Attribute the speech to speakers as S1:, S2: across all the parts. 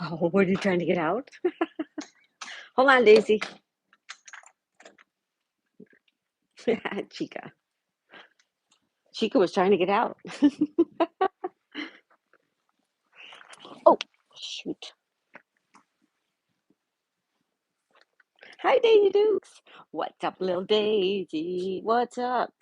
S1: Oh, what are you trying to get out? Hold on, Daisy. Chica. Chica was trying to get out. Oh, shoot. Hi, Daisy Dukes. What's up, little Daisy? What's up?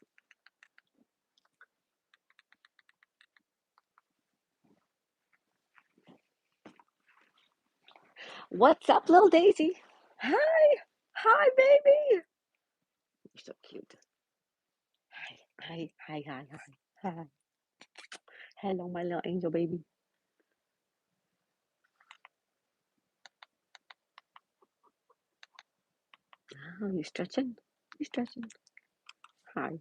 S1: What's up, little Daisy? Hi. Hi, baby. You're so cute. Hi, hi, hi, hi, hi. Hi. Hello, my little angel baby. Oh, you stretching? You stretching? Hi.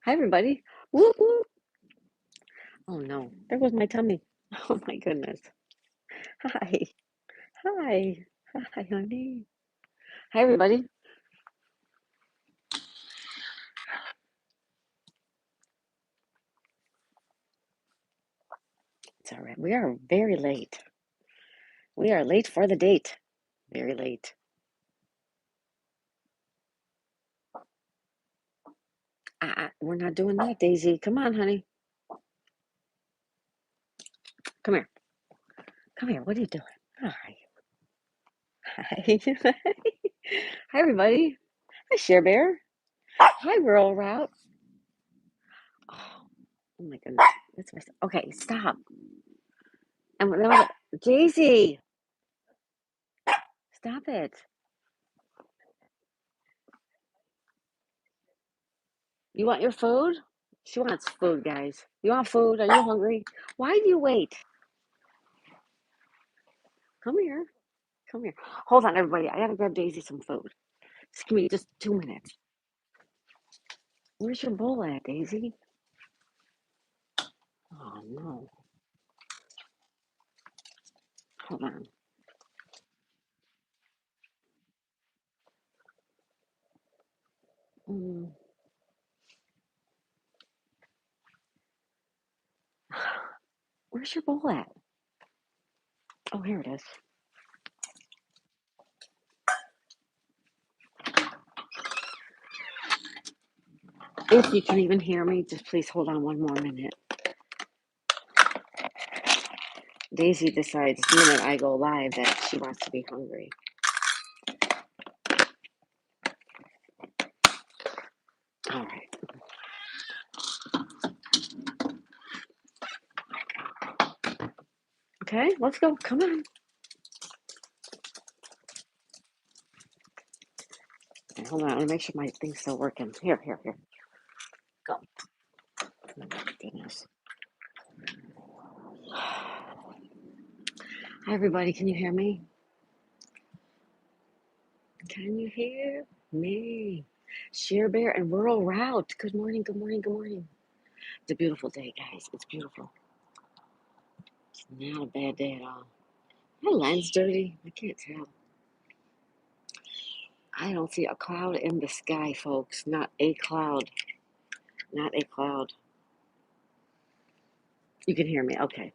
S1: Hi, everybody. Whoop, whoop. Oh, no. There goes my tummy. Oh, my goodness. Hi. Hi. Hi, honey. Hi, everybody. It's all right. We are very late. We are late for the date. Very late. We're not doing that, Daisy. Come on, honey. Come here. Come here. What are you doing? Hi. Hi. Hi, everybody. Hi, Share Bear. Hi, Rural Route. Oh my goodness. That's my. Okay, stop. And then Daisy, stop it. You want your food? She wants food, guys. You want food? Are you hungry? Why do you wait? Come here. Come here. Hold on, everybody. I gotta grab Daisy some food. Just give me just 2 minutes. Where's your bowl at, Daisy? Oh no. Hold on. Mm. Where's your bowl at? Oh, here it is. If you can even hear me, just please hold on one more minute. Daisy decides the minute I go live that she wants to be hungry. All right. Okay, let's go. Come on. Okay, hold on. I want to make sure my thing's still working. Here. Go. Oh my goodness. Hi, everybody. Can you hear me? Can you hear me? Share Bear and Rural Route. Good morning. Good morning. Good morning. It's a beautiful day, guys. It's beautiful. It's not a bad day at all. My line's dirty. I can't tell. I don't see a cloud in the sky, folks. Not a cloud. Not a cloud. You can hear me. Okay.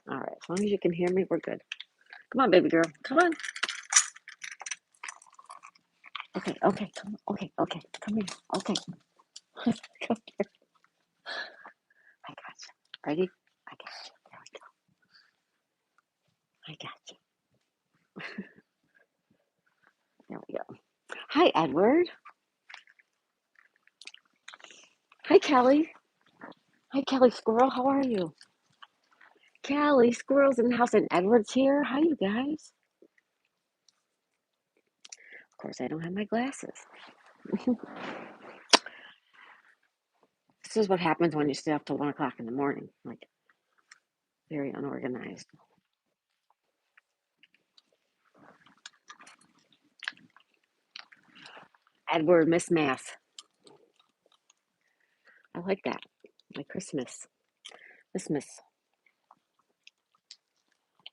S1: All right. As long as you can hear me, we're good. Come on, baby girl. Come on. Okay. Come on. Okay. Come here. Okay. Come here. I got you. Ready? I got you. There we go. I got you. There we go. Hi, Edward. Hi, Kelly. Hi, Kelly Squirrel. How are you? Kelly Squirrel's in the house, and Edward's here. Hi, you guys. Of course, I don't have my glasses. This is what happens when you stay up till 1 o'clock in the morning. Like, very unorganized. Edward, Miss Math. I like that. Like Christmas. Christmas.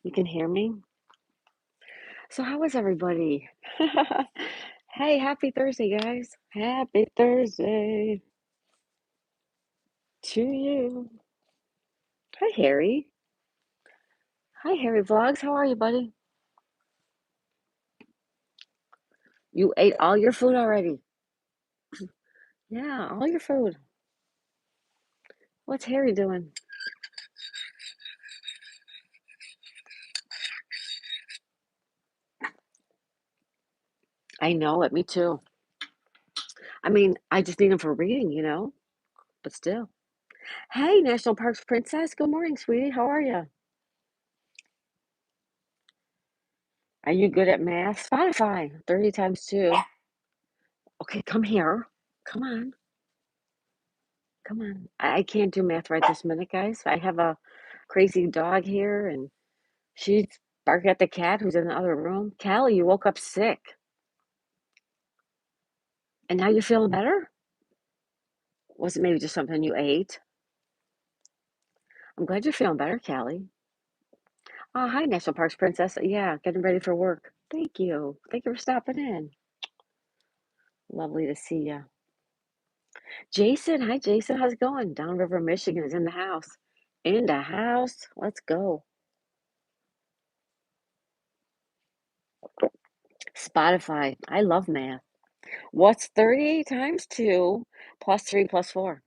S1: You can hear me? So, how is everybody? Hey, happy Thursday, guys. Happy Thursday to you. Hi, Harry. Hi, Harry Vlogs. How are you, buddy? You ate all your food already. Yeah, all your food. What's Harry doing? I know it. Me too. I mean, I just need him for reading, but still. Hey, National Parks Princess. Good morning, sweetie. How are you? Are you good at math? Spotify, 30 times 2. Okay, come here. Come on. Come on. I can't do math right this minute, guys. I have a crazy dog here, and she's barking at the cat who's in the other room. Callie, you woke up sick, and now you're feeling better? Was it maybe just something you ate? I'm glad you're feeling better, Callie. Oh, hi, National Parks Princess. Yeah, getting ready for work. Thank you. Thank you for stopping in. Lovely to see you. Jason, hi, Jason. How's it going? Downriver, Michigan is in the house. In the house. Let's go. Spotify. I love math. What's 30 times 2 plus 3 plus 4?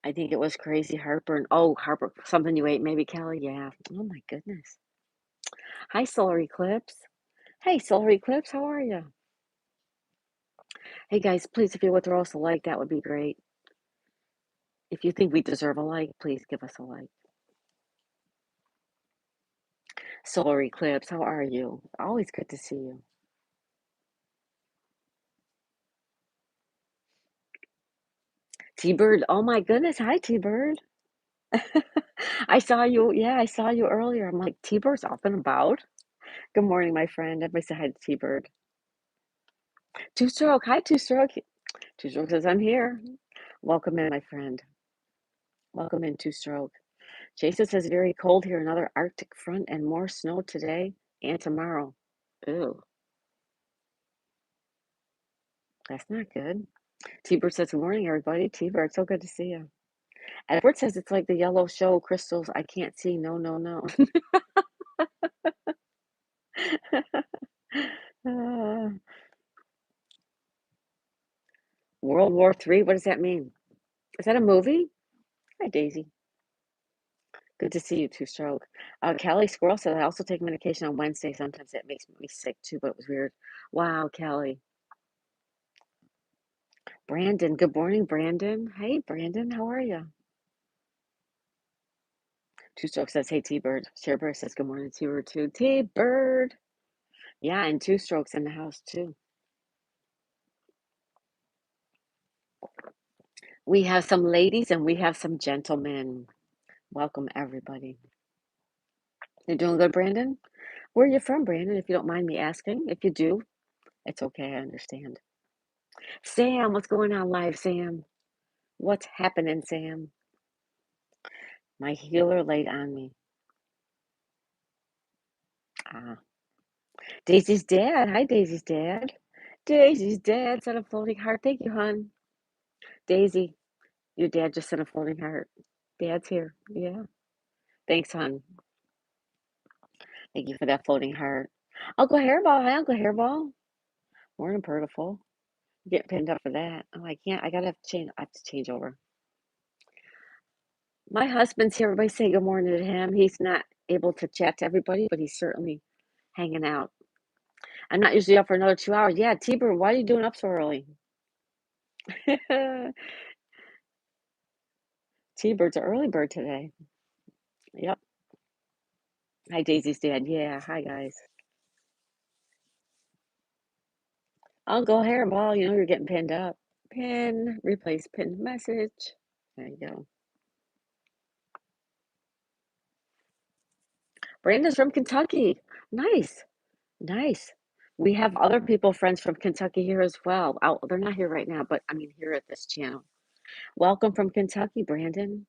S1: I think it was crazy heartburn. Oh, heartburn. Something you ate, maybe, Kelly? Yeah. Oh, my goodness. Hi, Solar Eclipse. Hey, Solar Eclipse, how are you? Hey, guys, please, if you would throw us a like, that would be great. If you think we deserve a like, please give us a like. Solar Eclipse, how are you? Always good to see you. T-Bird, oh my goodness. Hi, T-Bird. I saw you. Yeah, I saw you earlier. I'm like, T-Bird's up and about. Good morning, my friend. Everybody say hi to T-Bird. Two Stroke. Hi, Two Stroke. Two Stroke says, I'm here. Welcome in, my friend. Welcome in, Two Stroke. Jason says, very cold here. Another Arctic front and more snow today and tomorrow. Ooh, that's not good. T-Bird says, good morning, everybody. T-Bird, so good to see you. Edward says, it's like the yellow show, crystals. I can't see. No, no, no. Uh, World War III, what does that mean? Is that a movie? Hi, Daisy. Good to see you, Two Stroke. Callie Squirrel said, I also take medication on Wednesday. Sometimes that makes me sick too, but it was weird. Wow, Callie. Brandon, good morning, Brandon. Hey, Brandon, how are you? Two Stroke says, hey, T-Bird. Sharebird says, good morning, T-Bird too. T-Bird. Yeah, and Two Strokes in the house too. We have some ladies and we have some gentlemen. Welcome, everybody. You're doing good, Brandon? Where are you from, Brandon, if you don't mind me asking? If you do, it's okay, I understand. Sam, what's going on live, Sam? What's happening, Sam? My healer laid on me. Ah. Daisy's dad. Hi, Daisy's dad. Daisy's dad sent a floating heart. Thank you, hon. Daisy, your dad just sent a floating heart. Dad's here. Yeah. Thanks, hon. Thank you for that floating heart. Uncle Hairball. Hi, Uncle Hairball. Morning, Purtiful. Get pinned up for that. Oh, I can't. I gotta have to change. I have to change over. My husband's here. Everybody say good morning to him. He's not able to chat to everybody, but he's certainly hanging out. I'm not usually up for another 2 hours. Yeah, T-Bird, why are you doing up so early? T-Bird's an early bird today. Yep. Hi, Daisy's dad. Yeah. Hi, guys. Uncle Hairball, you're getting pinned up. Pin, replace pinned message. There you go. Brandon's from Kentucky. Nice. Nice. We have other people, friends from Kentucky here as well. They're not here right now, but I mean here at this channel. Welcome from Kentucky, Brandon.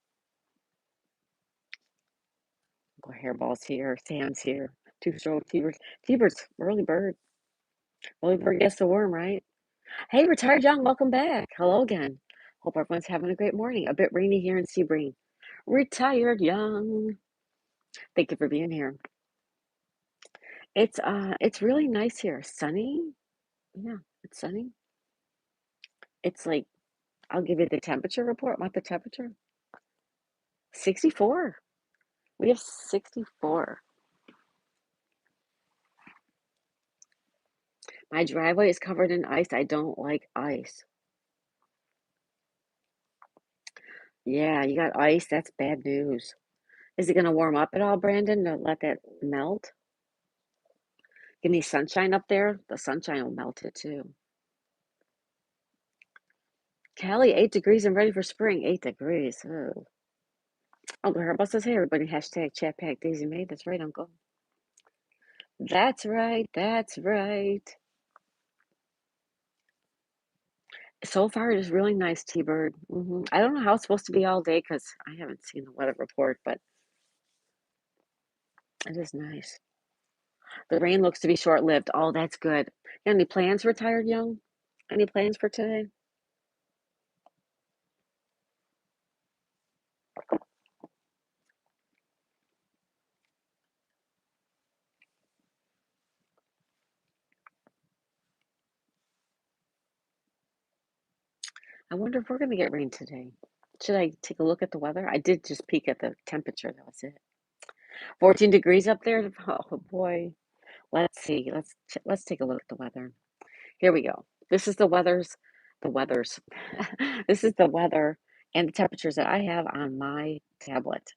S1: Uncle Hairball's here. Sam's here. Two-stroke T-Bird's early bird. Early bird gets the worm, right? Hey, Retired Young, welcome back. Hello again. Hope everyone's having a great morning. A bit rainy here in Sebring. Retired Young. Thank you for being here. It's really nice here. Sunny. Yeah, it's sunny. It's like I'll give you the temperature report. Want the temperature? 64. We have 64. My driveway is covered in ice. I don't like ice. Yeah, you got ice. That's bad news. Is it going to warm up at all, Brandon, to let that melt? Give me sunshine up there. The sunshine will melt it too. Cali, 8 degrees and ready for spring. 8 degrees. Oh. Uncle Herbo says, hey, everybody, hashtag chat pack Daisy Mae. That's right, Uncle. That's right. That's right. So far, it is really nice, T-Bird. I don't know how it's supposed to be all day because I haven't seen the weather report, but it is nice. The rain looks to be short-lived. Oh, that's good. You got any plans, Retired Young? Any plans for today? I wonder if we're going to get rain today. Should I take a look at the weather? I did just peek at the temperature. That was it. 14 degrees up there. Oh boy. Let's see. Let's take a look at the weather. Here we go. This is the weathers. This is the weather and the temperatures that I have on my tablet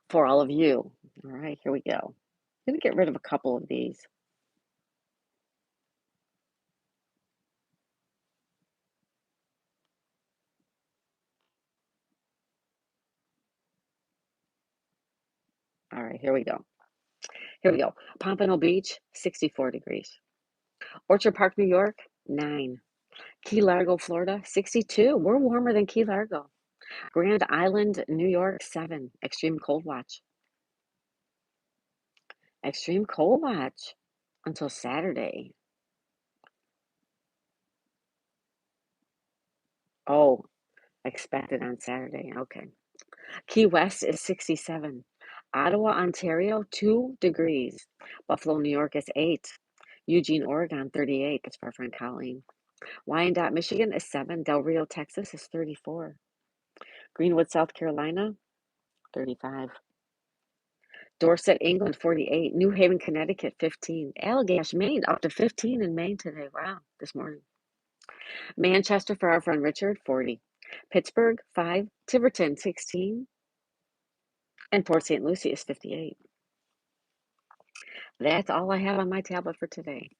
S1: for all of you. All right, here we go. I'm going to get rid of a couple of these. All right, here we go. Here we go. Pompano Beach, 64 degrees. Orchard Park, New York, 9. Key Largo, Florida, 62. We're warmer than Key Largo. Grand Island, New York, 7. Extreme cold watch. Extreme cold watch until Saturday. Oh, expected on Saturday. Okay. Key West is 67. Ottawa, Ontario, 2 degrees. Buffalo, New York is 8. Eugene, Oregon, 38. That's for our friend Colleen. Wyandotte, Michigan is 7. Del Rio, Texas is 34. Greenwood, South Carolina, 35. Dorset, England, 48. New Haven, Connecticut, 15. Allagash, Maine, up to 15 in Maine today. Wow, this morning. Manchester, for our friend Richard, 40. Pittsburgh, 5. Tiverton, 16. And Port St. Lucie is 58. That's all I have on my tablet for today.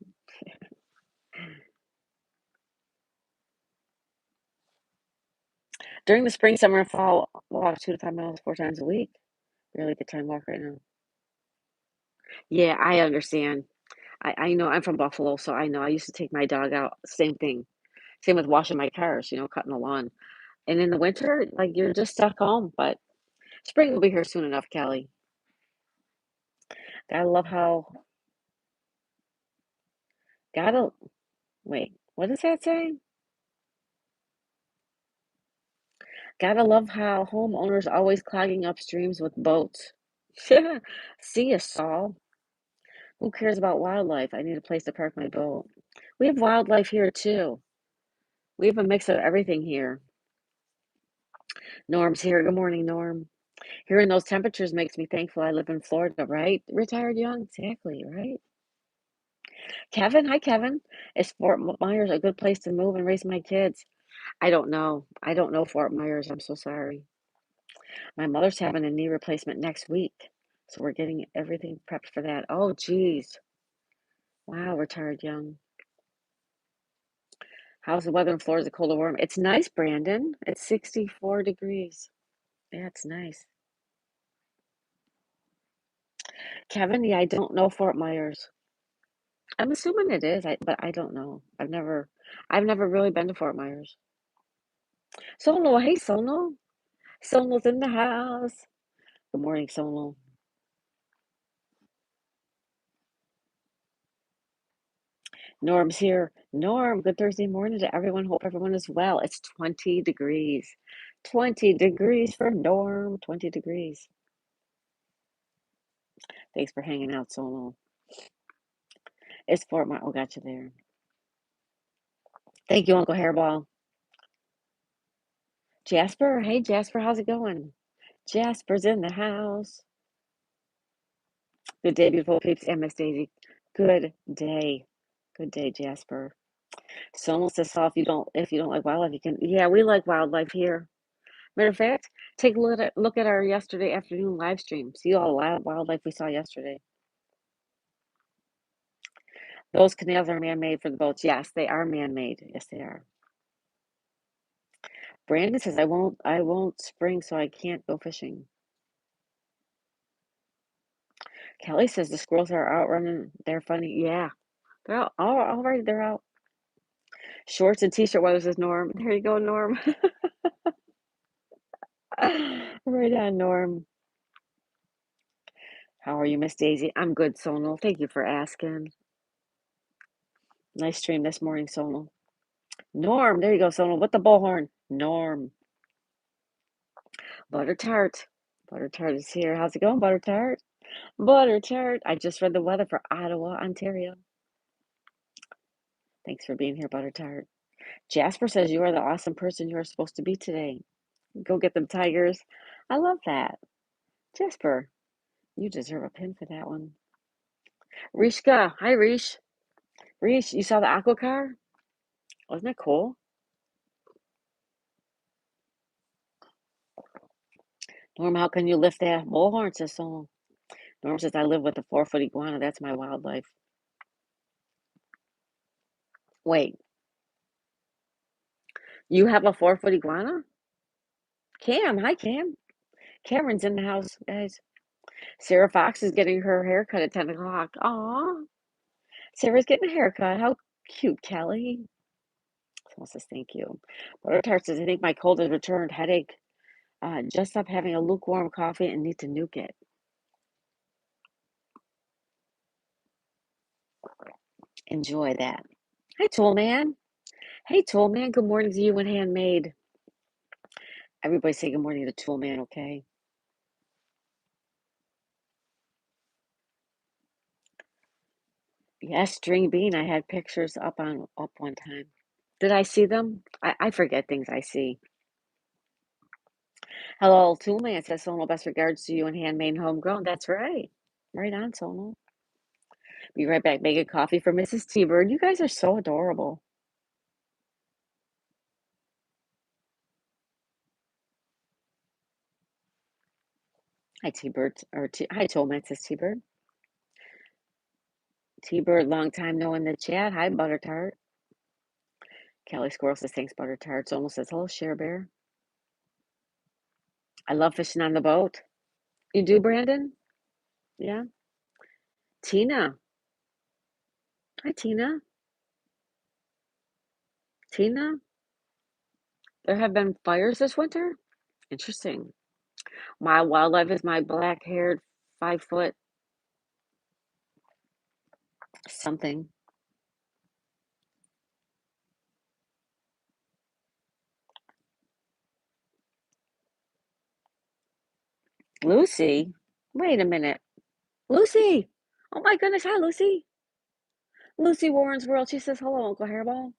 S1: During the spring, summer, and fall, walk 2 to 5 miles 4 times a week. Really good time walk right now. Yeah, I understand. I know I'm from Buffalo, so I know I used to take my dog out. Same thing. Same with washing my cars, cutting the lawn. And in the winter, like you're just stuck home. But spring will be here soon enough, Kelly. Gotta love how, gotta, wait, what does that say? Gotta love how homeowners always clogging up streams with boats. See ya, Saul. Who cares about wildlife? I need a place to park my boat. We have wildlife here too. We have a mix of everything here. Norm's here. Good morning, Norm. Hearing those temperatures makes me thankful I live in Florida, right? Retired young, exactly, right? Kevin, hi, Kevin. Is Fort Myers a good place to move and raise my kids? I don't know. I don't know Fort Myers. I'm so sorry. My mother's having a knee replacement next week, so we're getting everything prepped for that. Oh, geez. Wow, retired young. How's the weather in Florida? Is it cold or warm? It's nice, Brandon. It's 64 degrees. Yeah, it's nice. Kevin, yeah, I don't know Fort Myers. I'm assuming it is, but I don't know. I've never really been to Fort Myers. Sono, hey Sono. Sono's in the house. Good morning, Sono. Norm's here. Norm, good Thursday morning to everyone. Hope everyone is well. It's 20 degrees. 20 degrees for Norm. 20 degrees. Thanks for hanging out so long. It's Fort Myers. Oh, got you there. Thank you, Uncle Hairball. Jasper. Hey, Jasper. How's it going? Jasper's in the house. Good day, beautiful peeps and Miss Daisy. Good day. Good day, Jasper. Someone says, "So if you don't like wildlife, you can." Yeah, we like wildlife here. Matter of fact, take a look at our yesterday afternoon live stream. See all the wildlife we saw yesterday. Those canals are man-made for the boats. Yes, they are man-made. Yes, they are. Brandon says, I won't spring, so I can't go fishing. Kelly says the squirrels are out running. They're funny. Yeah, they're out. All right, they're out. Shorts and t-shirt weather says Norm. There you go, Norm. Right on, Norm. How are you, Miss Daisy? I'm good, Sonal. Thank you for asking. Nice stream this morning, Sonal. Norm, there you go, Sonal, with the bullhorn. Norm. Butter Tart. Butter Tart is here. How's it going, Butter Tart? Butter Tart. I just read the weather for Ottawa, Ontario. Thanks for being here, Butter Tart. Jasper says you are the awesome person you are supposed to be today. Go get them Tigers. I love that. Jasper, you deserve a pin for that one. Rishka. Hi, Rish. Rish, you saw the aqua car? Wasn't that cool? Norm, how can you lift that bullhorn? Says someone. Norm says, I live with a 4-foot iguana. That's my wildlife. Wait, you have a 4-foot iguana? Cam, hi, Cam. Cameron's in the house, guys. Sarah Fox is getting her haircut at 10 o'clock. Aw, Sarah's getting a haircut. How cute, Kelly. Someone says, thank you. Butter Tart says, I think my cold has returned. Headache. Just stop having a lukewarm coffee and need to nuke it. Enjoy that. Hi, Tool Man. Hey, Tool Man. Good morning to you and Handmade. Everybody say good morning to Tool Man, okay? Yes, String Bean. I had pictures up one time. Did I see them? I forget things I see. Hello, Tool Man says Sonal, best regards to you and Handmade and Homegrown. That's right. Right on, Sonal. Be right back. Making coffee for Mrs. T-Bird. You guys are so adorable. Hi, T-Bird. Hi, Tool Man says T-Bird. T-Bird, long time no in the chat. Hi, Butter Tart. Kelly Squirrel says thanks, Butter Tart. Sonal says hello, Share Bear. I love fishing on the boat. You do, Brandon? Yeah. Tina. Hi, Tina. Tina, there have been fires this winter? Interesting. My wildlife is my black-haired 5 foot something. Lucy? Wait a minute. Lucy! Oh my goodness, hi Lucy. Lucy Warren's World. She says hello, Uncle Hairball.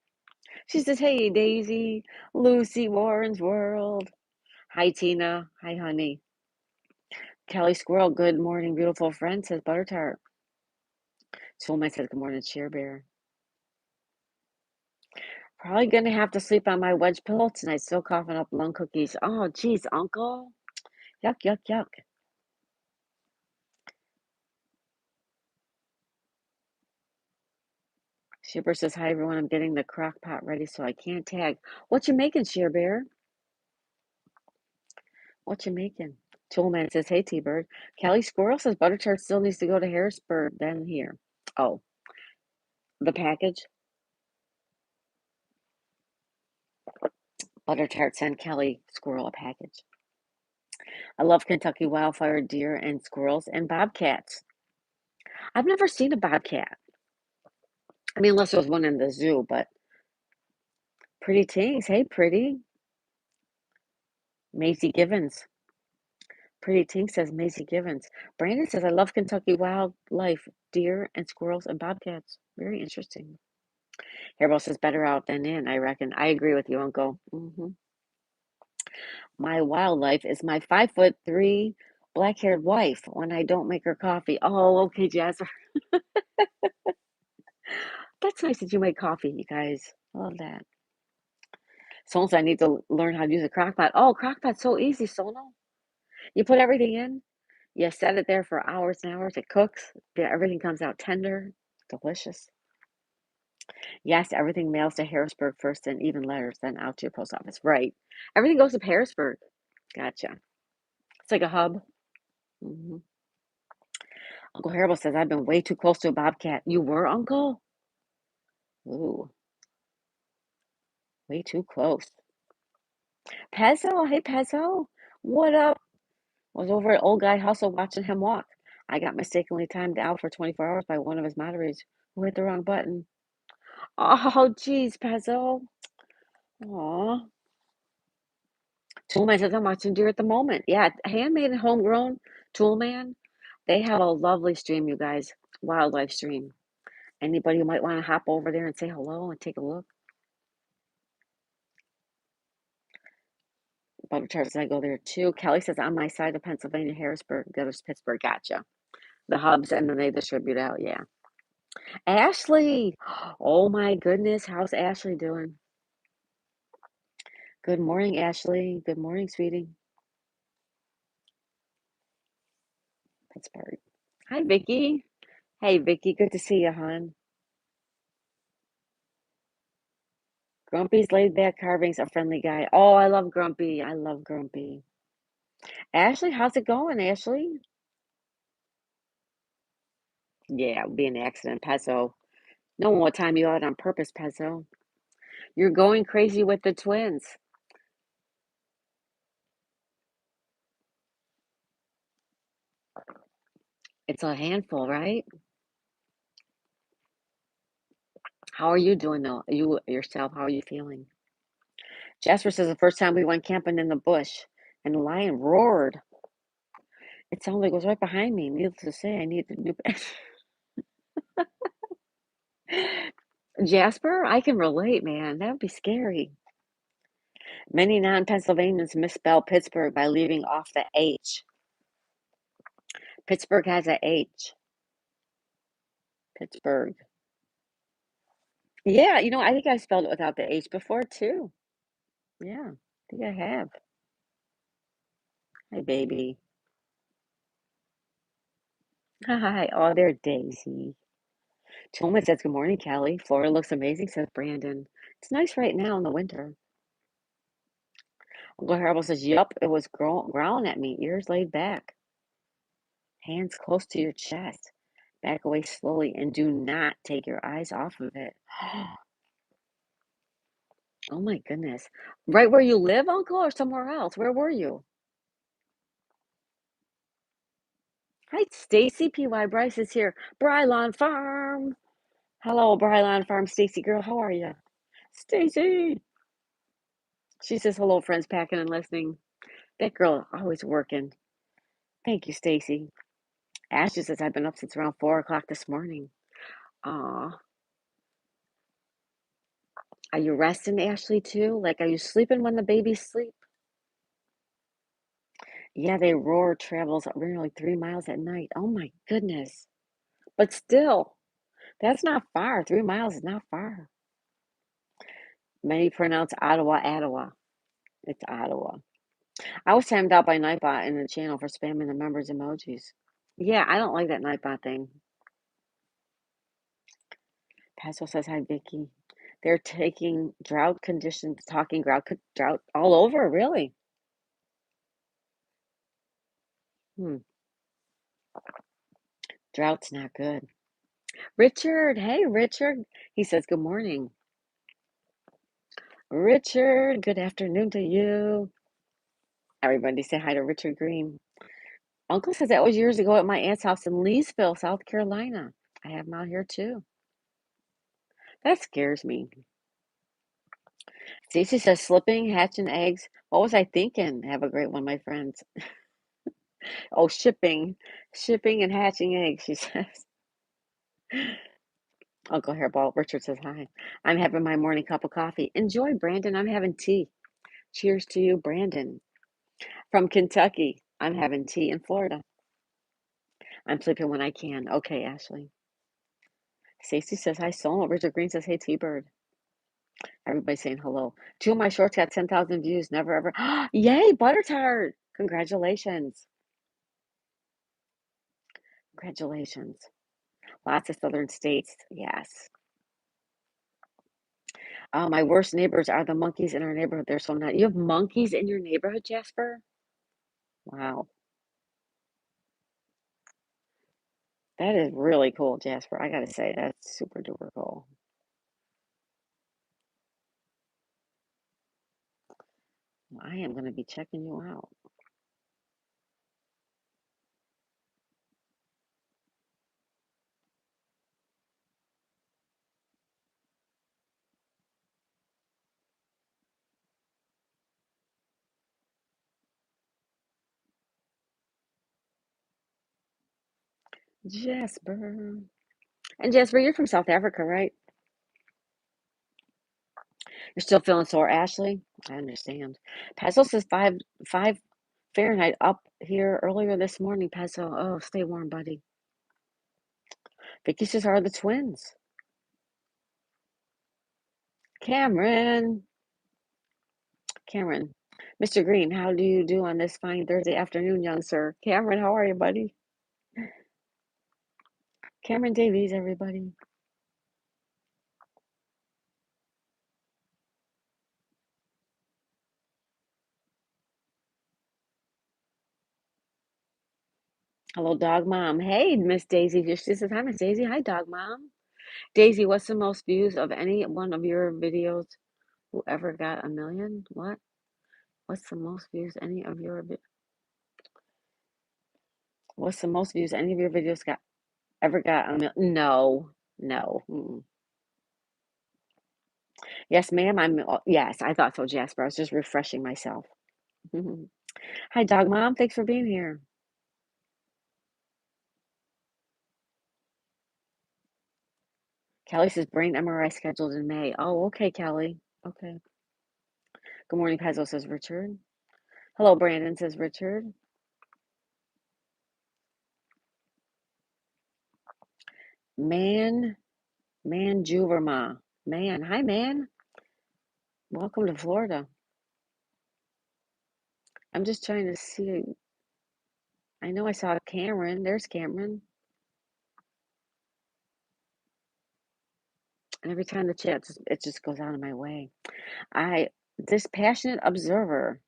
S1: She says, hey Daisy. Lucy Warren's World. Hi Tina. Hi honey. Kelly Squirrel, good morning, beautiful friend, says Butter Tart. Soulmate says good morning, Cheer Bear. Probably gonna have to sleep on my wedge pillow tonight, still coughing up lung cookies. Oh geez, Uncle. Yuck, yuck, yuck. Shipper says, hi everyone, I'm getting the crock pot ready so I can't tag. What you making, Sheer Bear? What you making? Toolman says, hey T-Bird. Kelly Squirrel says Butter Tart still needs to go to Harrisburg, then here. Oh, the package? Butter Tart sent Kelly Squirrel a package. I love Kentucky wildfire deer and squirrels and bobcats. I've never seen a bobcat. I mean, unless there was one in the zoo, but Pretty Tinks. Hey, Pretty. Maisie Givens. Pretty Tink says Maisie Givens. Brandon says, I love Kentucky wildlife, deer and squirrels and bobcats. Very interesting. Hairball says, better out than in, I reckon. I agree with you, Uncle. My wildlife is my 5'3" black-haired wife when I don't make her coffee. Oh, okay, Jazz. That's nice that you make coffee, you guys. I love that. Someone said I need to learn how to use a crock pot. Oh, crock pot's so easy, Sono. You put everything in, you set it there for hours and hours. It cooks. Everything comes out tender, delicious. Yes, everything mails to Harrisburg first and even letters, then out to your post office. Right. Everything goes to Harrisburg. Gotcha. It's like a hub. hmm Uncle Hannibal says, I've been way too close to a bobcat. You were, Uncle? Ooh, way too close. Pezzo, hey, Pezzo. What up? Was over at Old Guy Hustle watching him walk. I got mistakenly timed out for 24 hours by one of his moderators who hit the wrong button. Oh, geez, Pezzo. Aw. Toolman says I'm watching deer at the moment. Yeah, handmade and homegrown Toolman. They have a lovely stream, you guys. Wildlife stream. Anybody who might want to hop over there and say hello and take a look. Butter Tarts, I go there too. Kelly says on my side of Pennsylvania, Harrisburg, the other's Pittsburgh. Gotcha. The hubs and then they distribute out. Yeah. Ashley. Oh my goodness. How's Ashley doing? Good morning, Ashley. Good morning, sweetie. Pittsburgh. Hi, Vicky. Hey, Vicky. Good to see you, hon. Grumpy's laid back carvings, a friendly guy. Oh, I love Grumpy. I love Grumpy. Ashley, how's it going, Ashley? Yeah, it would be an accident, Pezzo. No one will time you out on purpose, Pezzo. You're going crazy with the twins. It's a handful, right? How are you doing though? You yourself, how are you feeling? Jasper says the first time we went camping in the bush and the lion roared. It sounded like it was right behind me. Needless to say, I need to do Jasper, I can relate, man. That would be scary. Many non-Pennsylvanians misspell Pittsburgh by leaving off the H. Pittsburgh has a H. Pittsburgh. Yeah, I think I spelled it without the H before too. Yeah, I think I have. Hi, baby. Hi. Oh, there, Daisy. Tillman says, good morning, Kelly. Florida looks amazing, says Brandon. It's nice right now in the winter. Uncle Harold says, yup, it was growling at me, ears laid back, hands close to your chest. Back away slowly and do not take your eyes off of it. Oh my goodness. Right where you live, Uncle, or somewhere else? Where were you? Hi, Stacy. PY Bryce is here. Brylon Farm. Hello, Brylon Farm, Stacy girl. How are you? Stacy. She says hello, friends packing and listening. That girl always working. Thank you, Stacy. Ashley says I've been up since around 4 o'clock this morning. Aw. Are you resting, Ashley, too? Like, are you sleeping when the babies sleep? Yeah, they roar travels nearly 3 miles at night. Oh my goodness. But still, that's not far. 3 miles is not far. Many pronounce Ottawa, Ottawa. It's Ottawa. I was timed out by Nightbot in the channel for spamming the members' emojis. Yeah, I don't like that Nightbot thing. Pascal says, hi, Vicky. They're taking drought conditions, talking drought all over, really. Hmm. Drought's not good. Richard, hey, Richard. He says, good morning. Richard, good afternoon to you. Everybody say hi to Richard Green. Uncle says that was years ago at my aunt's house in Leesville, South Carolina. I have him out here too. That scares me. Stacy says slipping, hatching eggs. What was I thinking? Have a great one, my friends. Oh, shipping and hatching eggs, she says. Uncle Hairball Richard says hi. I'm having my morning cup of coffee. Enjoy, Brandon. I'm having tea. Cheers to you, Brandon. From Kentucky. I'm having tea in Florida. I'm sleeping when I can. Okay, Ashley. Stacy says hi, Solo. Richard Green says hey, T-Bird. Everybody's saying hello. Two of my shorts got 10,000 views. Never ever. Yay, Butter Tart. Congratulations. Congratulations. Lots of southern states. Yes. My worst neighbors are the monkeys in our neighborhood. They're so nice. You have monkeys in your neighborhood, Jasper? Wow. That is really cool, Jasper. I gotta say, that's super duper cool. I am gonna be checking you out. Jasper. And Jasper, you're from South Africa, right? You're still feeling sore, Ashley? I understand. Peso says five Fahrenheit up here earlier this morning, Peso. Oh, stay warm, buddy. Vicky says, are the twins? Cameron. Cameron. Mr. Green, how do you do on this fine Thursday afternoon, young sir? Cameron, how are you, buddy? Cameron Davies, everybody. Hello, dog mom. Hey, Miss Daisy. She says, hi, Miss Daisy. Hi, dog mom. Daisy, what's the most views of any one of your videos? Whoever got a million? What? What's the most views any of your What's the most views any of your videos got a million? No, no. Mm-mm. Yes, ma'am. Yes, I thought so, Jasper. I was just refreshing myself. Hi, dog mom. Thanks for being here. Kelly says brain MRI scheduled in May. Oh, okay, Kelly. Okay. Good morning, Pezzo, says Richard. Hello, Brandon, says Richard. Man, Juverma. Man, hi, man. Welcome to Florida. I'm just trying to see. I know I saw Cameron. There's Cameron. And every time the chat, it just goes out of my way. This passionate observer.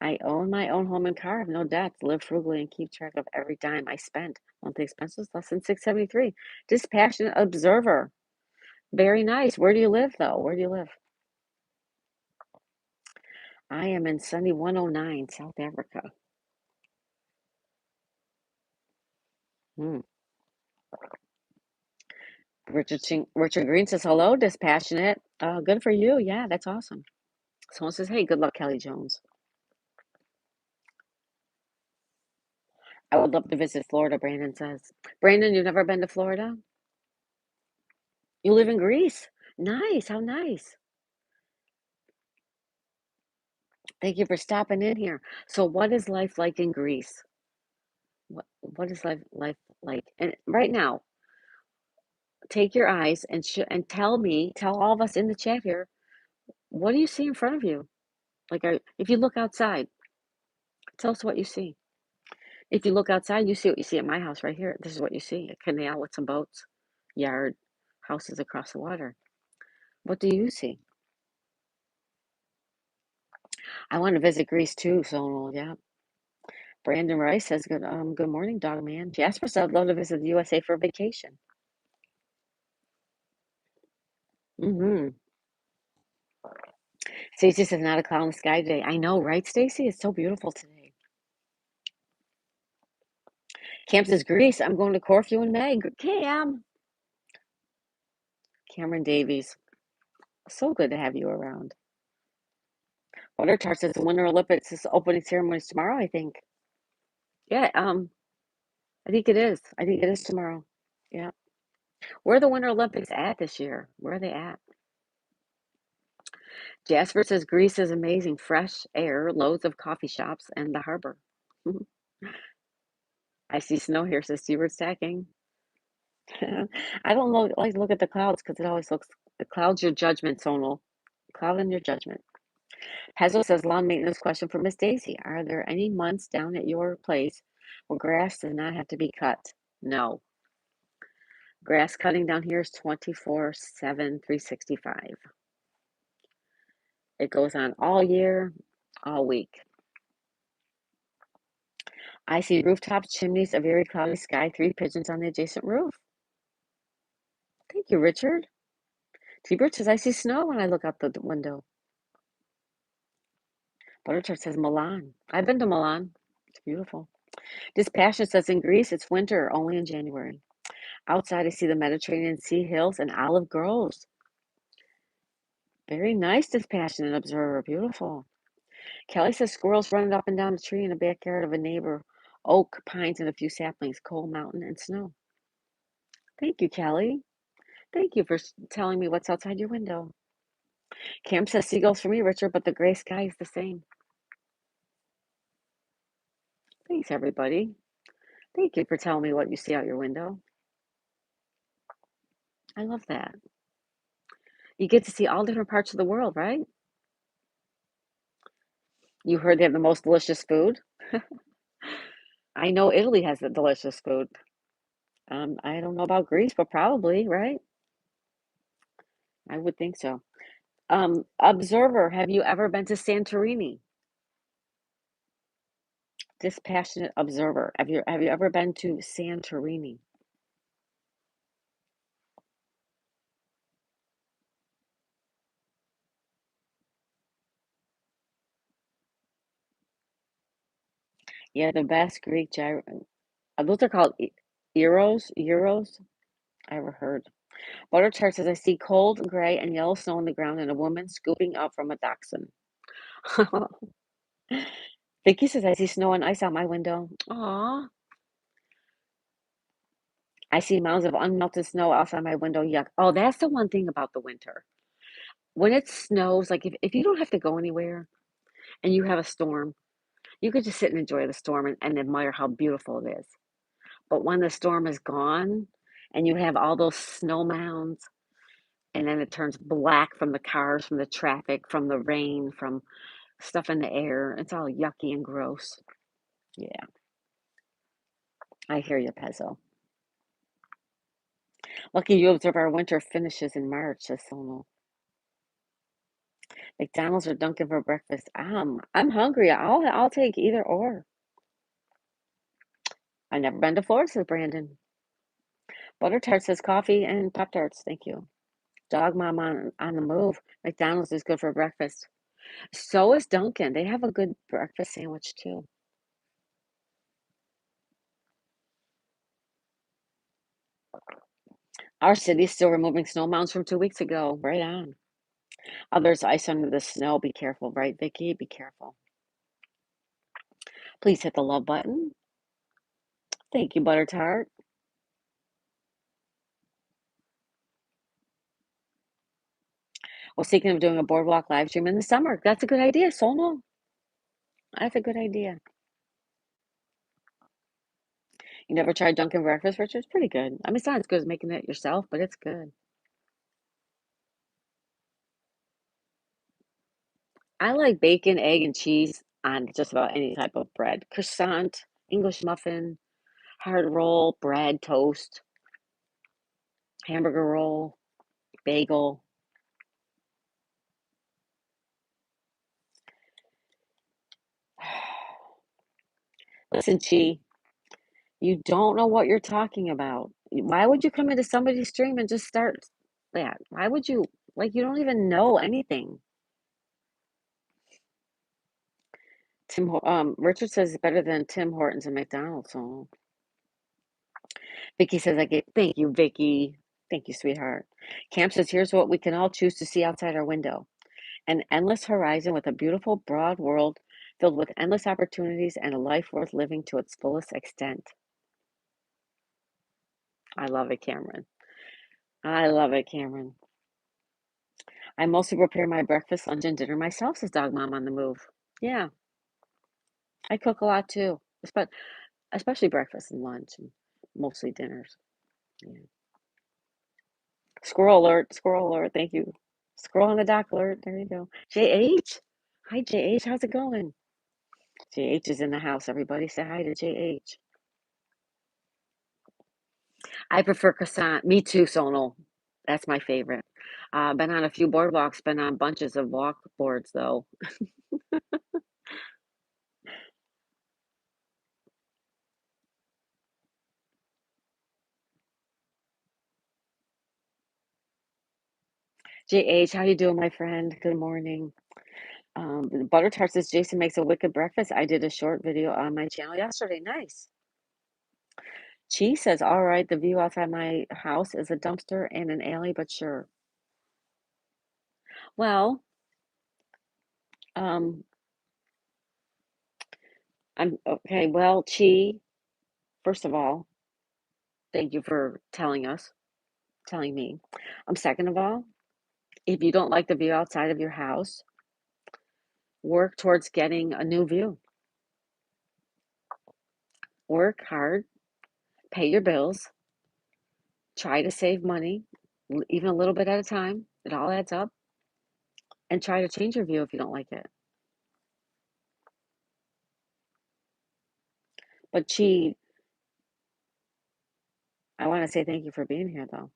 S1: I own my own home and car, have no debts, live frugally, and keep track of every dime I spend. Monthly expenses less than $673. Dispassionate observer. Very nice. Where do you live, though? Where do you live? I am in sunny 109, South Africa. Hmm. Richard Green says, hello, dispassionate. Good for you. Yeah, that's awesome. Someone says, hey, good luck, Kelly Jones. I would love to visit Florida, Brandon says. Brandon, you've never been to Florida? You live in Greece. Nice. How nice. Thank you for stopping in here. So, what is life like in Greece? What is life like? And right now, take your eyes and tell all of us in the chat here, what do you see in front of you? Like, if you look outside, tell us what you see. If you look outside, you see what you see at my house right here. This is what you see: a canal with some boats, yard, houses across the water. What do you see? I want to visit Greece too, so yeah. Brandon Rice says good morning, dog man. Jasper said I'd love to visit the USA for vacation. Mm-hmm. Stacy says not a cloud in the sky today. I know, right, Stacy? It's so beautiful today. Cam says Greece. I'm going to Corfu in May. Cam. Cameron Davies, so good to have you around. Butter Tart says the Winter Olympics is opening ceremonies tomorrow, I think. Yeah, I think it is. I think it is tomorrow. Yeah. Where are the Winter Olympics at this year? Where are they at? Jasper says Greece is amazing. Fresh air, loads of coffee shops, and the harbor. I see snow here, says Seaward Stacking. I don't know, like to look at the clouds because it always looks, the clouds your judgment, Sonal. Cloud in your judgment. Pezzo says lawn maintenance question for Miss Daisy. Are there any months down at your place where grass does not have to be cut? No. Grass cutting down here is 24/7, 365. It goes on all year, all week. I see rooftops, chimneys, a very cloudy sky, 3 pigeons on the adjacent roof. Thank you, Richard. T-Bird says I see snow when I look out the window. Buttertart says Milan. I've been to Milan. It's beautiful. Dispassionate says in Greece it's winter, only in January. Outside I see the Mediterranean Sea hills and olive groves. Very nice, Dispassionate Observer. Beautiful. Kelly says squirrels running up and down the tree in the backyard of a neighbor. Oak, pines, and a few saplings, coal mountain, and snow. Thank you, Kelly. Thank you for telling me what's outside your window. Cam says seagulls for me, Richard, but the gray sky is the same. Thanks, everybody. Thank you for telling me what you see out your window. I love that. You get to see all different parts of the world, right? You heard they have the most delicious food. I know Italy has the delicious food. I don't know about Greece, but probably, right? I would think so. Observer, have you ever been to Santorini? Dispassionate observer, have you ever been to Santorini? Yeah, the best Greek gyro. Those are called euros. Euros. I ever heard. Butter Tart says I see cold gray and yellow snow on the ground and a woman scooping up from a dachshund. Vicky says I see snow and ice out my window. Aw. I see mounds of unmelted snow outside my window. Yuck. Oh, that's the one thing about the winter. When it snows, like if you don't have to go anywhere and you have a storm, you could just sit and enjoy the storm and admire how beautiful it is. But when the storm is gone and you have all those snow mounds and then it turns black from the cars, from the traffic, from the rain, from stuff in the air, it's all yucky and gross. Yeah, I hear you, Pezzo. Lucky you observe our winter finishes in March, says Sono. McDonald's or Dunkin' for breakfast. I'm hungry. I'll take either or. I've never been to Florida, says Brandon. Butter Tart says coffee and Pop Tarts. Thank you. Dog Mom on the move. McDonald's is good for breakfast. So is Dunkin'. They have a good breakfast sandwich too. Our city's still removing snow mounds from 2 weeks ago. Right on. Oh, there's ice under the snow. Be careful, right, Vicky? Be careful. Please hit the love button. Thank you, Butter Tart. Was thinking of doing a boardwalk live stream in the summer. That's a good idea, Sono. That's a good idea. You never tried Dunkin' breakfast, Richard? It's pretty good. I mean, it's not as good as making it yourself, but it's good. I like bacon, egg, and cheese on just about any type of bread. Croissant, English muffin, hard roll, bread, toast, hamburger roll, bagel. Listen, Chi, you don't know what you're talking about. Why would you come into somebody's stream and just start that? Why would you, like, you don't even know anything? Richard says it's better than Tim Hortons and McDonald's. So Vicky says I get, thank you, Vicky. Thank you, sweetheart. Camp says, here's what we can all choose to see outside our window: an endless horizon with a beautiful, broad world filled with endless opportunities and a life worth living to its fullest extent. I love it, Cameron. I love it, Cameron. I mostly prepare my breakfast, lunch, and dinner myself, says Dog Mom on the move. Yeah, I cook a lot too, especially breakfast and lunch, and mostly dinners. Yeah. Squirrel alert, squirrel alert. Thank you. Squirrel on the dock alert. There you go. JH. Hi, JH. How's it going? JH is in the house. Everybody say hi to JH. I prefer croissant. Me too, Sonal. That's my favorite. Been on a few boardwalks, been on bunches of walk boards though. JH, how you doing, my friend? Good morning. Butter Tart says Jason makes a wicked breakfast. I did a short video on my channel yesterday. Nice. Chi says, all right, the view outside my house is a dumpster and an alley, but sure. Well, um, I'm okay. Well, Chi, first of all, thank you for telling me. Second of all, if you don't like the view outside of your house, work towards getting a new view. Work hard, pay your bills, try to save money, even a little bit at a time. It all adds up, and try to change your view if you don't like it. But Chi, I want to say thank you for being here, though.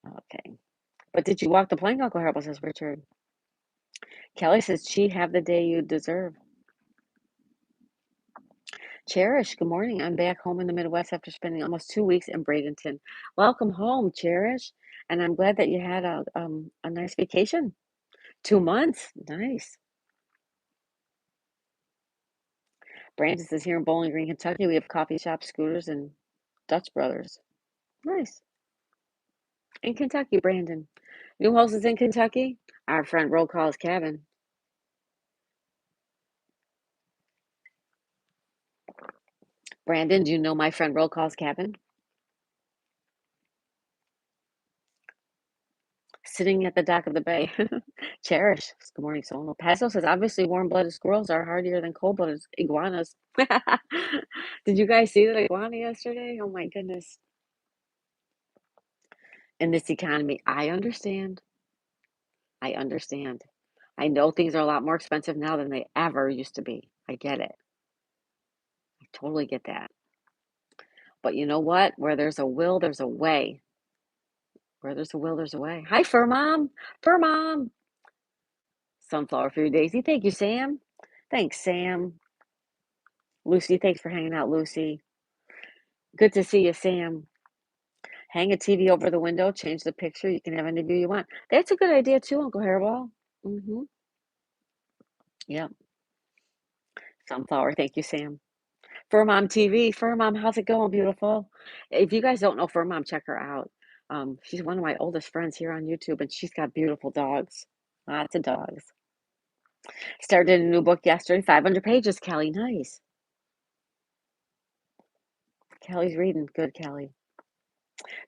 S1: Okay. But did you walk the plank, Uncle Harold, says Richard. Kelly says, Chi, have the day you deserve. Cherish, good morning. I'm back home in the Midwest after spending almost 2 weeks in Bradenton. Welcome home, Cherish. And I'm glad that you had a nice vacation. 2 months. Nice. Brandon says, here in Bowling Green, Kentucky, we have coffee shops, scooters, and Dutch Brothers. Nice. In Kentucky, Brandon. New house is in Kentucky. Our friend Roll Call's Cabin. Brandon, do you know my friend Roll Call's Cabin? Sitting at the dock of the bay. Cherish. Good morning, Sonal. Paso says, obviously, warm-blooded squirrels are hardier than cold-blooded iguanas. Did you guys see that iguana yesterday? Oh my goodness. In this economy, I understand. I understand. I know things are a lot more expensive now than they ever used to be. I get it. I totally get that. But you know what? Where there's a will, there's a way. Where there's a will, there's a way. Hi, Fur Mom. Fur Mom. Sunflower Food Daisy. Thank you, Sam. Thanks, Sam. Lucy, thanks for hanging out, Lucy. Good to see you, Sam. Hang a TV over the window, change the picture. You can have any view you want. That's a good idea too, Uncle Hairball. Mm-hmm. Yep. Sunflower. Thank you, Sam. Fur Mom TV. Fur Mom, how's it going, beautiful? If you guys don't know Fur Mom, check her out. She's one of my oldest friends here on YouTube, and she's got beautiful dogs. Lots of dogs. Started a new book yesterday, 500 pages, Kelly. Nice. Kelly's reading. Good, Kelly.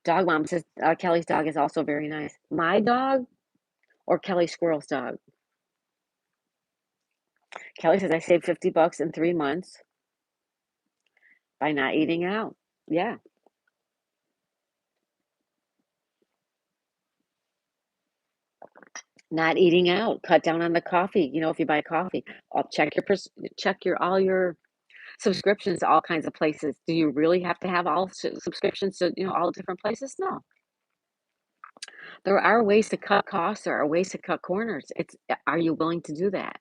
S1: Dog Mom says Kelly's dog is also very nice. My dog or Kelly Squirrel's dog? Kelly says I saved $50 in 3 months by not eating out. Yeah. Not eating out. Cut down on the coffee. If you buy coffee, I'll check your all your subscriptions to all kinds of places. Do you really have to have all subscriptions to all different places? No. There are ways to cut costs. There are ways to cut corners. Are you willing to do that?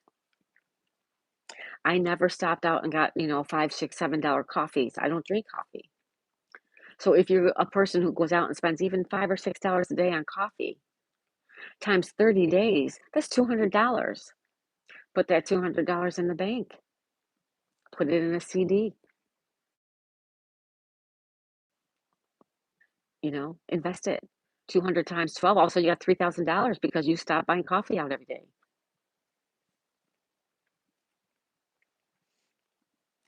S1: I never stopped out and got $5, $6, $7 coffees. I don't drink coffee. So if you're a person who goes out and spends even $5 or $6 a day on coffee, times 30 days, that's $200. Put that $200 in the bank. Put it in a CD. invest it. 200 times 12. Also, you got $3,000 because you stopped buying coffee out every day.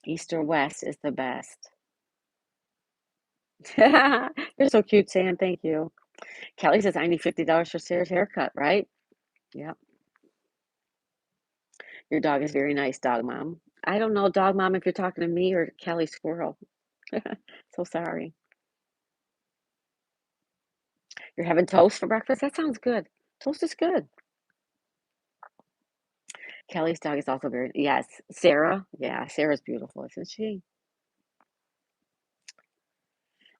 S1: East or West is the best. You're so cute, Sam. Thank you. Kelly says, I need $50 for Sarah's haircut, right? Yep. Your dog is very nice, dog mom. I don't know, dog mom, if you're talking to me or Kelly Squirrel. So sorry. You're having toast for breakfast? That sounds good. Toast is good. Kelly's dog is also very, yes. Sarah. Yeah, Sarah's beautiful, isn't she?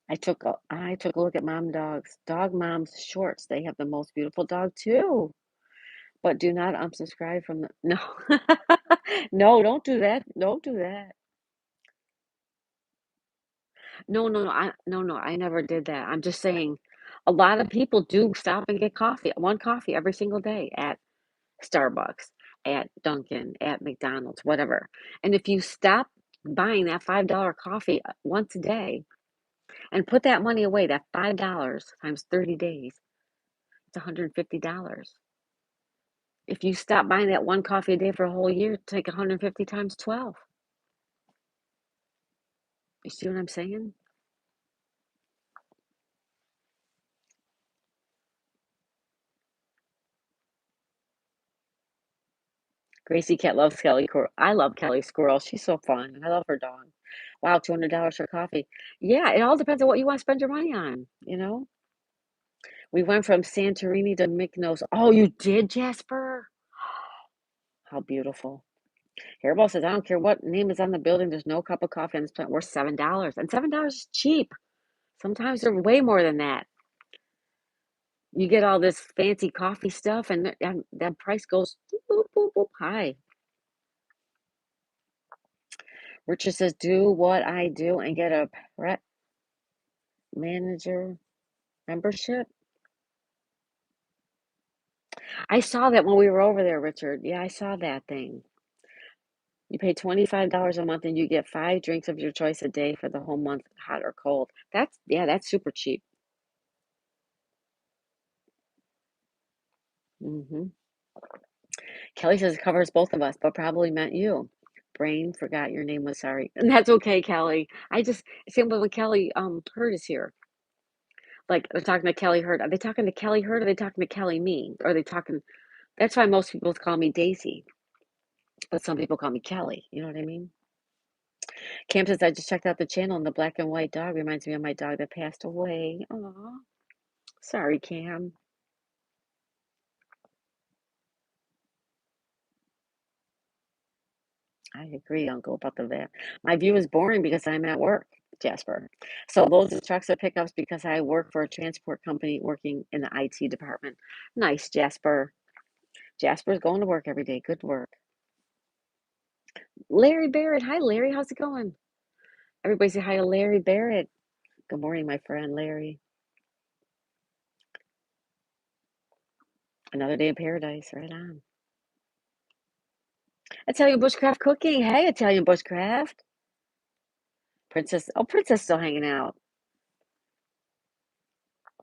S1: I took a look at mom dogs. Dog mom's shorts. They have the most beautiful dog too. But do not unsubscribe from the no. No, don't do that. Don't do that. No, no, no. I never did that. I'm just saying a lot of people do stop and get coffee, one coffee every single day at Starbucks, at Dunkin', at McDonald's, whatever. And if you stop buying that $5 coffee once a day and put that money away, that $5 times 30 days, it's $150. If you stop buying that one coffee a day for a whole year, take 150 times 12. You see what I'm saying? Gracie Cat loves Kelly Squirrel. I love Kelly Squirrel. She's so fun. I love her dog. Wow, $200 for coffee. Yeah, it all depends on what you want to spend your money on. We went from Santorini to Mykonos. Oh, you did, Jasper? How beautiful. Hairball says, I don't care what name is on the building. There's no cup of coffee on this plant worth $7. And $7 is cheap. Sometimes they're way more than that. You get all this fancy coffee stuff, and that price goes boop, boop, boop, high. Richard says, do what I do and get a pet manager membership. I saw that when we were over there, Richard. Yeah, I saw that thing. You pay $25 a month and you get 5 drinks of your choice a day for the whole month, hot or cold. That's super cheap. hmm Kelly says it covers both of us, but probably meant you. Brain forgot your name was sorry. And that's okay, Kelly. I just same with when Kelly Hurd is here. Like they're talking to Kelly Hurd. Are they talking to Kelly Hurd or are they talking to Kelly me? Or are they talking that's why most people call me Daisy, but some people call me Kelly. You know what I mean? Cam says I just checked out the channel and the black and white dog reminds me of my dog that passed away. Aw. Sorry, Cam. I agree, Uncle, about the van. My view is boring because I'm at work, Jasper. So those are trucks or pickups because I work for a transport company working in the IT department. Nice, Jasper. Jasper's going to work every day. Good work. Larry Barrett. Hi, Larry. How's it going? Everybody say hi to Larry Barrett. Good morning, my friend Larry. Another day in paradise. Right on. Italian Bushcraft Cooking. Hey, Italian Bushcraft. Princess. Oh, Princess still hanging out.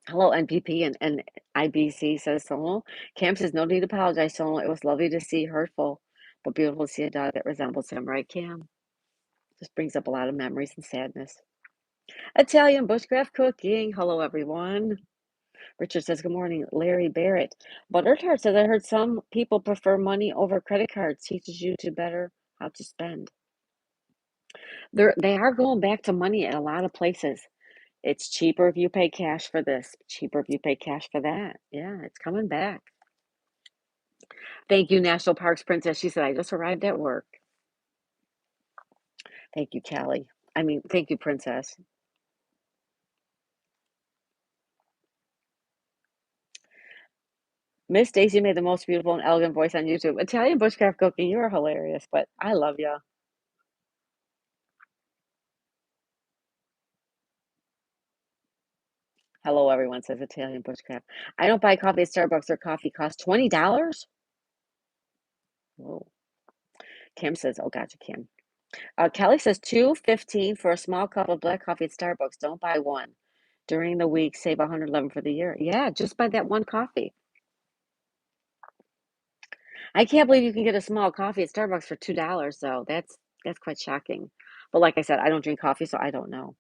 S1: Hello, NPP and IBC says Sonal. Cam says, no need to apologize, Sonal. It was lovely to see, hurtful, but beautiful to see a dog that resembles him, right, Cam? Just brings up a lot of memories and sadness. Italian Bushcraft Cooking. Hello, everyone. Richard says, good morning. Larry Barrett. Buttertart says, I heard some people prefer money over credit cards. Teaches you to better how to spend. They are going back to money at a lot of places. It's cheaper if you pay cash for this, cheaper if you pay cash for that. Yeah, it's coming back. Thank you, National Parks Princess. She said, I just arrived at work. Thank you, Callie. Thank you, Princess. Miss Stacy made the most beautiful and elegant voice on YouTube. Italian Bushcraft Cooking, you're hilarious, but I love you. Hello, everyone, says Italian Bushcraft. I don't buy coffee at Starbucks. Their coffee costs $20. Whoa. Kim says, oh, gotcha, Kim. Kelly says $2.15 for a small cup of black coffee at Starbucks. Don't buy one. During the week, save 111 for the year. Yeah, just by that one coffee. I can't believe you can get a small coffee at Starbucks for $2 though. That's quite shocking. But like I said, I don't drink coffee, so I don't know.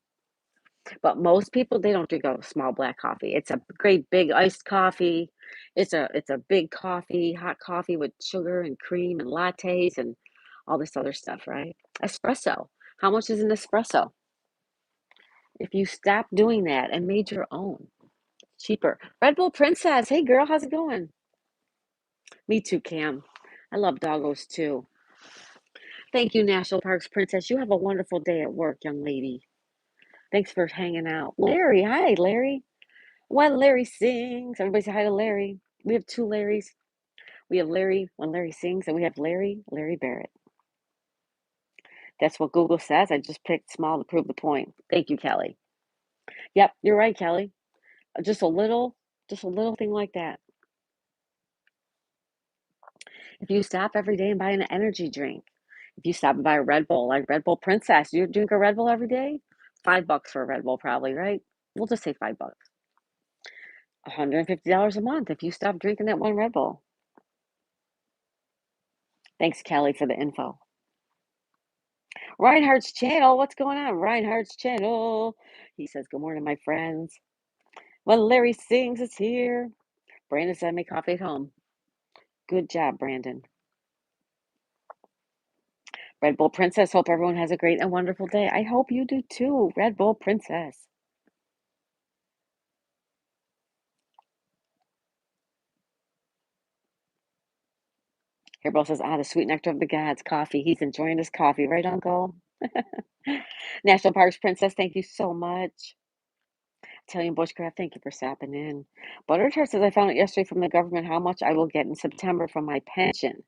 S1: But most people, they don't drink a small black coffee. It's a great big iced coffee. It's a big coffee, hot coffee with sugar and cream and lattes and all this other stuff, right? Espresso. How much is an espresso? If you stopped doing that and made your own, cheaper. Red Bull Princess. Hey girl, how's it going? Me too, Cam. I love doggos too. Thank you, National Parks Princess. You have a wonderful day at work, young lady. Thanks for hanging out. Larry, hi, Larry. When Larry sings, everybody say hi to Larry. We have two Larrys. We have Larry when Larry sings, and we have Larry Barrett. That's what Google says. I just picked small to prove the point. Thank you, Kelly. Yep, you're right, Kelly. Just a little, just a little thing like that. If you stop every day and buy an energy drink, if you stop and buy a Red Bull, like Red Bull Princess, you drink a Red Bull every day? $5 for a Red Bull, probably, right? We'll just say $5. $150 a month if you stop drinking that one Red Bull. Thanks, Kelly, for the info. Reinhardt's channel, what's going on? Reinhardt's channel. He says, good morning, my friends. When Larry sings, it's here. Brandon said, make coffee at home. Good job, Brandon. Red Bull Princess, hope everyone has a great and wonderful day. I hope you do too, Red Bull Princess. Hairball says, the sweet nectar of the gods, coffee. He's enjoying his coffee, right, Uncle? National Parks Princess, thank you so much. Italian Bushcraft, thank you for stopping in. Butter Tart says, I found it yesterday from the government how much I will get in September from my pension.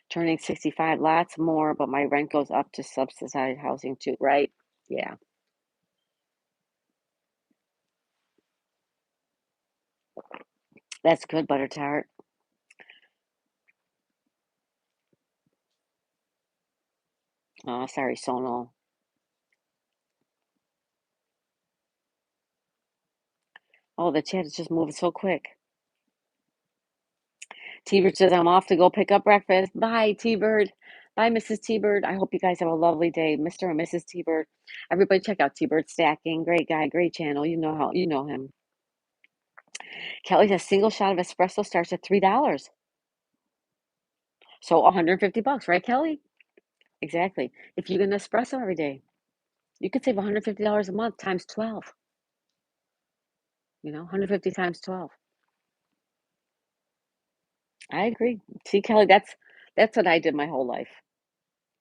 S1: Turning 65, lots more, but my rent goes up to subsidized housing too, right? Yeah. That's good, Butter Tart. Oh, sorry, Sonal. Oh, the chat is just moving so quick. T-Bird says, I'm off to go pick up breakfast. Bye, T-Bird. Bye, Mrs. T-Bird. I hope you guys have a lovely day. Mr. and Mrs. T-Bird. Everybody check out T-Bird Stacking. Great guy, great channel. You know him. Kelly says, single shot of espresso starts at $3. So $150, right, Kelly? Exactly. If you get an espresso every day, you could save $150 a month times 12. 150 times 12. I agree. See, Kelly, that's what I did my whole life.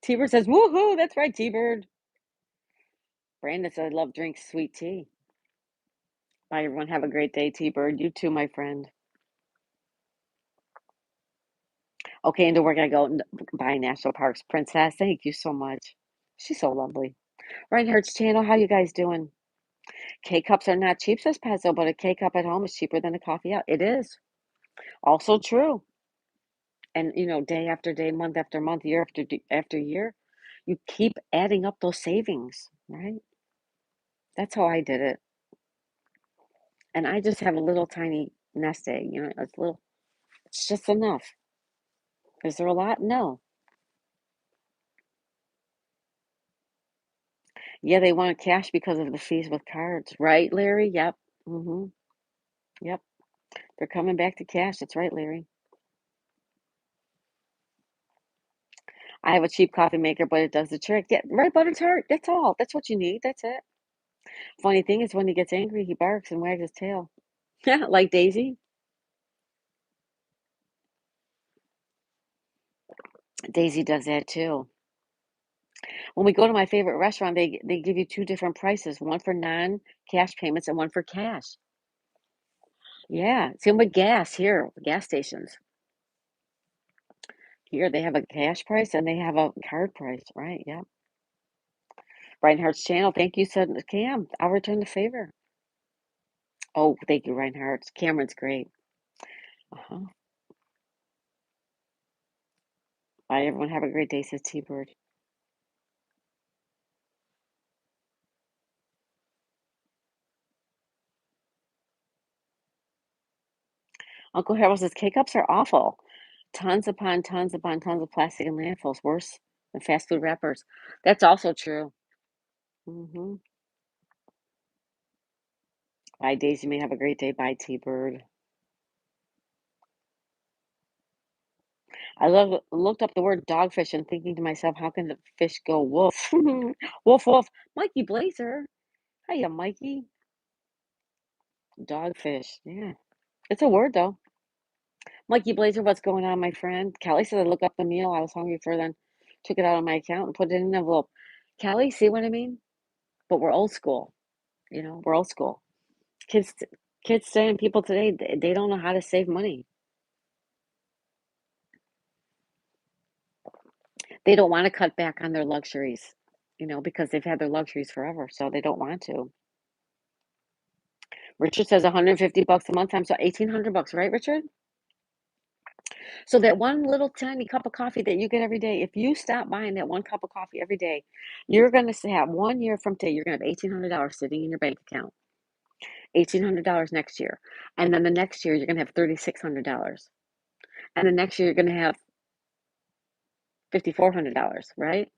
S1: T-Bird says, woohoo, that's right, T-Bird. Brandon says, I love drink sweet tea. Bye, everyone. Have a great day, T-Bird. You too, my friend. Okay, and we're going to go by National Parks Princess. Thank you so much. She's so lovely. Reinhardt's channel, how you guys doing? K-cups are not cheap, says Pezzo, but a K-cup at home is cheaper than a coffee out. It is. Also true. And, day after day, month after month, year after year, you keep adding up those savings, right? That's how I did it. And I just have a little tiny nest egg, it's just enough. Is there a lot? No. Yeah, they want cash because of the fees with cards, right, Larry? Yep. Mm-hmm. Yep. They're coming back to cash. That's right, Larry. I have a cheap coffee maker, but it does the trick. Yeah, right, Butter Tart. That's all. That's what you need. That's it. Funny thing is, when he gets angry, he barks and wags his tail. Like Daisy. Daisy does that too. When we go to my favorite restaurant, they give you two different prices, one for non-cash payments and one for cash. Yeah, same with gas here, gas stations. Here they have a cash price and they have a card price, right? Yeah. Reinhardt's channel. Thank you, said Cam. I'll return the favor. Oh, thank you, Reinhardt. Cameron's great. Uh-huh. Bye, everyone. Have a great day, says T-Bird. Uncle Harold says K-cups are awful. Tons upon tons upon tons of plastic in landfills, worse than fast food wrappers. That's also true. Hmm. Bye, Daisy. You may have a great day. Bye, T-Bird. I looked up the word dogfish and thinking to myself, how can the fish go woof? Woof, woof. Mikey Blazer. Hiya, Mikey. Dogfish. Yeah. It's a word, though. Mikey Blazer, what's going on, my friend? Kelly said I look up the meal. I was hungry for then took it out of my account and put it in an envelope. Kelly, see what I mean? But we're old school. We're old school. Kids kids today and people today, they don't know how to save money. They don't want to cut back on their luxuries, because they've had their luxuries forever, so they don't want to. Richard says 150 bucks a month times so 1800 bucks, right, Richard? So that one little tiny cup of coffee that you get every day, if you stop buying that one cup of coffee every day, you're going to have 1 year from today, you're going to have $1,800 sitting in your bank account. $1,800 next year. And then the next year, you're going to have $3,600. And the next year, you're going to have $5,400, right?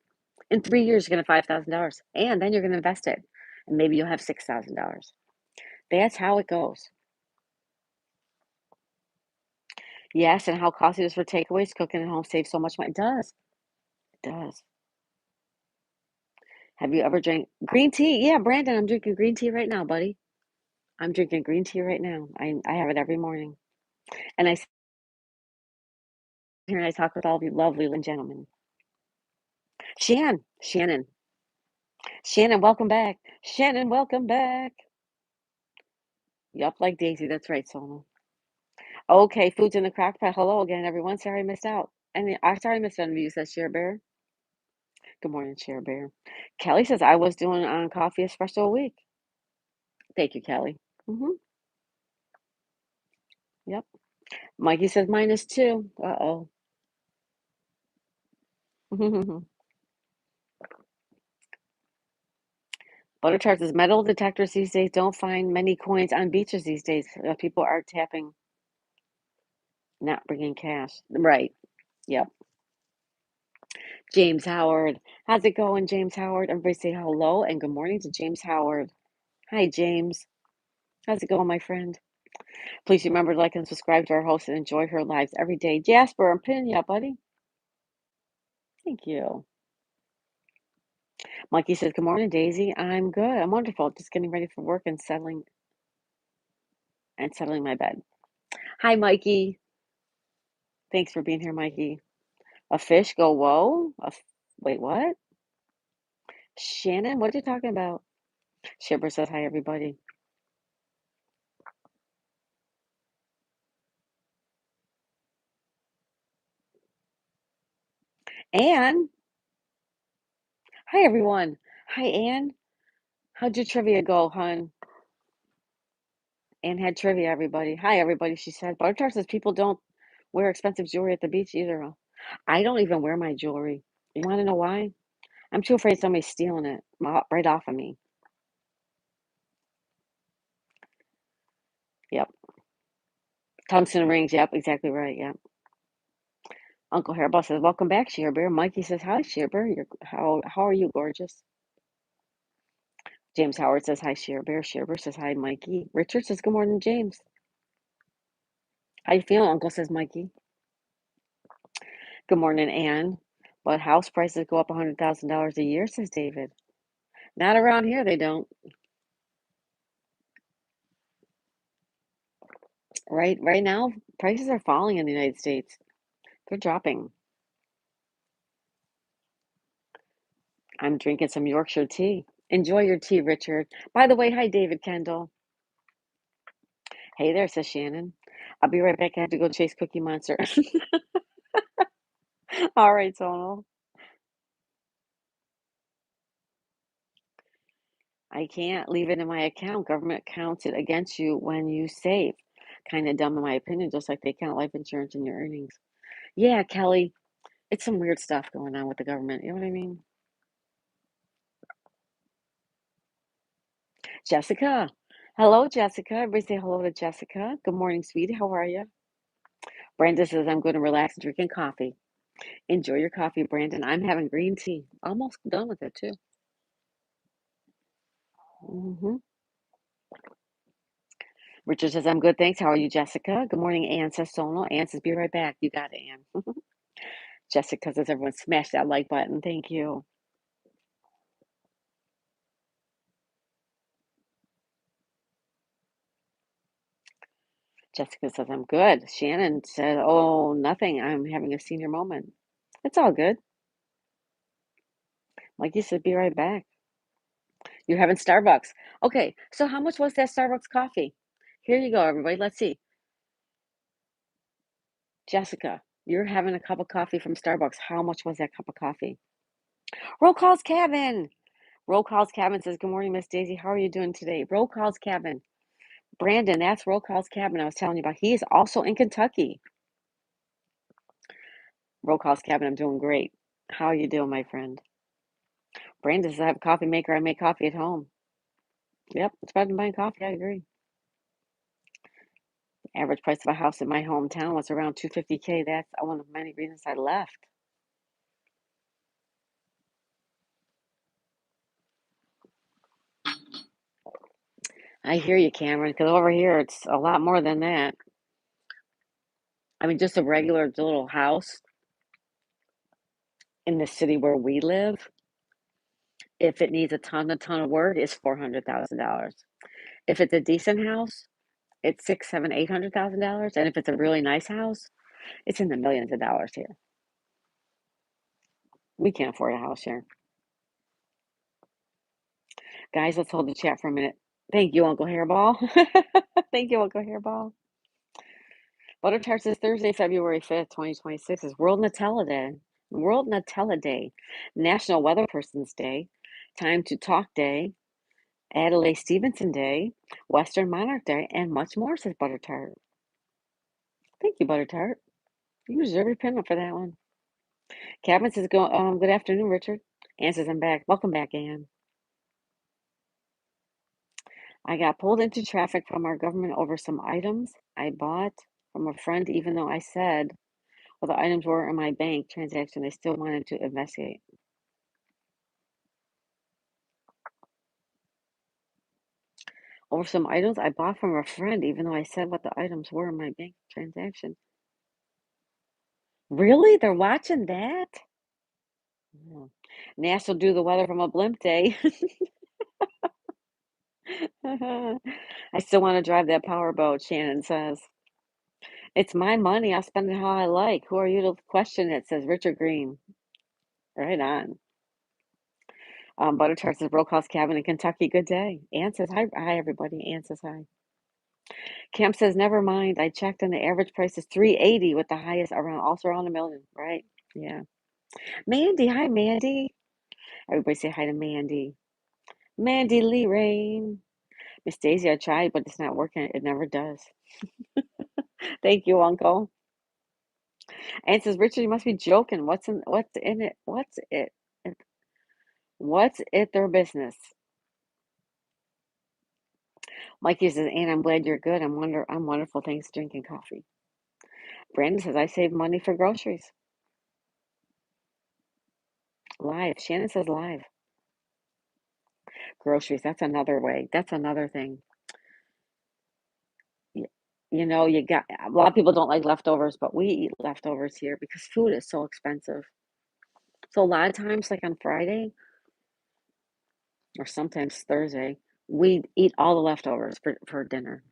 S1: In 3 years, you're going to have $5,000. And then you're going to invest it. And maybe you'll have $6,000. That's how it goes. Yes, and how costly it is for takeaways, cooking at home saves so much money. It does. It does. Have you ever drank green tea? Yeah, Brandon, I'm drinking green tea right now, buddy. I'm drinking green tea right now. I have it every morning. And I sit here and I talk with all of you lovely gentlemen. Shannon, welcome back. Shannon, welcome back. Yup, like Daisy. That's right, Sona. Okay, food's in the crock pot. Hello again, everyone. Sorry I missed out. And I'm sorry I missed out on you, says Share Bear. Good morning, Share Bear. Kelly says I was doing on coffee espresso a week. Thank you, Kelly. Yep. Mikey says -2. Uh-oh. Butter Tart says metal detectors these days don't find many coins on beaches these days. People are tapping, not bringing cash. Right. Yep. James Howard. How's it going, James Howard? Everybody say hello and good morning to James Howard. Hi, James. How's it going, my friend? Please remember to like and subscribe to our host and enjoy her lives every day. Jasper, I'm pinning you up, buddy. Thank you. Mikey says, good morning, Daisy. I'm good. I'm wonderful. Just getting ready for work and settling my bed. Hi, Mikey. Thanks for being here, Mikey. A fish go whoa? Wait, what? Shannon, what are you talking about? Shipper says hi, everybody. Anne. Hi, everyone. Hi, Anne. How'd your trivia go, hon? Anne had trivia, everybody. Hi, everybody, she said. Buttertar says people don't wear expensive jewelry at the beach either. I don't even wear my jewelry. You want to know why? I'm too afraid somebody's stealing it right off of me. Yep. Tungsten rings. Yep, exactly right. Yep. Uncle Hairball says, welcome back, Sheer Bear. Mikey says, hi, Sheer Bear. How are you, gorgeous? James Howard says, hi, Sheer Bear. Sheer Bear says, hi, Mikey. Richard says, good morning, James. How you feeling, Uncle, says Mikey. Good morning, Ann. But house prices go up $100,000 a year, says David. Not around here, they don't. Right now, prices are falling in the United States. They're dropping. I'm drinking some Yorkshire tea. Enjoy your tea, Richard. By the way, hi, David Kendall. Hey there, says Shannon. I'll be right back. I have to go chase Cookie Monster. All right, Tonal. I can't leave it in my account. Government counts it against you when you save. Kind of dumb, in my opinion, just like they count life insurance in your earnings. Yeah, Kelly, it's some weird stuff going on with the government. You know what I mean? Jessica. Hello, Jessica. Everybody say hello to Jessica. Good morning, sweetie. How are you? Brandon says, I'm going to relax drinking coffee. Enjoy your coffee, Brandon. I'm having green tea. Almost done with it, too. hmm Richard says, I'm good, thanks. How are you, Jessica? Good morning, Ann says Sonal. Ann says, be right back. You got it, Ann. Jessica says, everyone smash that like button. Thank you. Jessica says, I'm good. Shannon said, oh, nothing. I'm having a senior moment. It's all good. Like you said, be right back. You're having Starbucks. Okay, so how much was that Starbucks coffee? Here you go, everybody. Let's see. Jessica, you're having a cup of coffee from Starbucks. How much was that cup of coffee? Roll Call's Cabin. Roll Call's Cabin says, good morning, Miss Daisy. How are you doing today? Roll Call's Cabin. Brandon, that's Roll Call's Cabin I was telling you about. He is also in Kentucky. Roll Call's Cabin, I'm doing great. How are you doing, my friend? Brandon says, I have a coffee maker. I make coffee at home. Yep, it's better than buying coffee. I agree. Average price of a house in my hometown was around 250K. That's one of many reasons I left. I hear you, Cameron, because over here it's a lot more than that. I mean, just a regular little house in the city where we live, if it needs a ton of work, is $400,000. If it's a decent house, it's six, seven, $800,000, and if it's a really nice house, it's in the millions of dollars here. We can't afford a house here, guys. Let's hold the chat for a minute. Thank you, Uncle Hairball. Thank you, Uncle Hairball. Butter Tarts is Thursday, February 5th, 2026 is World Nutella Day. World Nutella Day, National Weather Person's Day, Time to Talk Day, Adelaide Stevenson Day, Western Monarch Day, and much more, says Butter Tart. Thank you, Butter Tart. You deserve your pin for that one. Cabin says, good afternoon, Richard. Ann says, I'm back. Welcome back, Ann. I got pulled into traffic from our government over some items I bought from a friend, even though I said well, the items were in my bank transaction. They still wanted to investigate. Over some items I bought from a friend, even though I said what the items were in my bank transaction. Really? They're watching that? Oh. NASA do the weather from a blimp day. I still want to drive that powerboat, Shannon says. It's my money. I'll spend it how I like. Who are you to question it? Says Richard Green. Right on. Butter Tart says Broke House Cabin in Kentucky. Good day. Ann says hi everybody. Ann says hi. Camp says never mind. I checked and the average price is 380 with the highest also around a million. Right? Yeah. Mandy, hi Mandy. Everybody say hi to Mandy. Mandy Lee Rain. Miss Daisy, I tried, but it's not working. It never does. Thank you, Uncle. And it says, Richard, you must be joking. What's in it? What's it their business? Mikey says, and I'm glad you're good. I'm wonderful. Thanks drinking coffee. Brandon says, I save money for groceries. Live. Shannon says live. Groceries. That's another way. That's another thing. You know, you got a lot of people don't like leftovers, but we eat leftovers here because food is so expensive. So a lot of times, like on Friday or sometimes Thursday, we eat all the leftovers for dinner.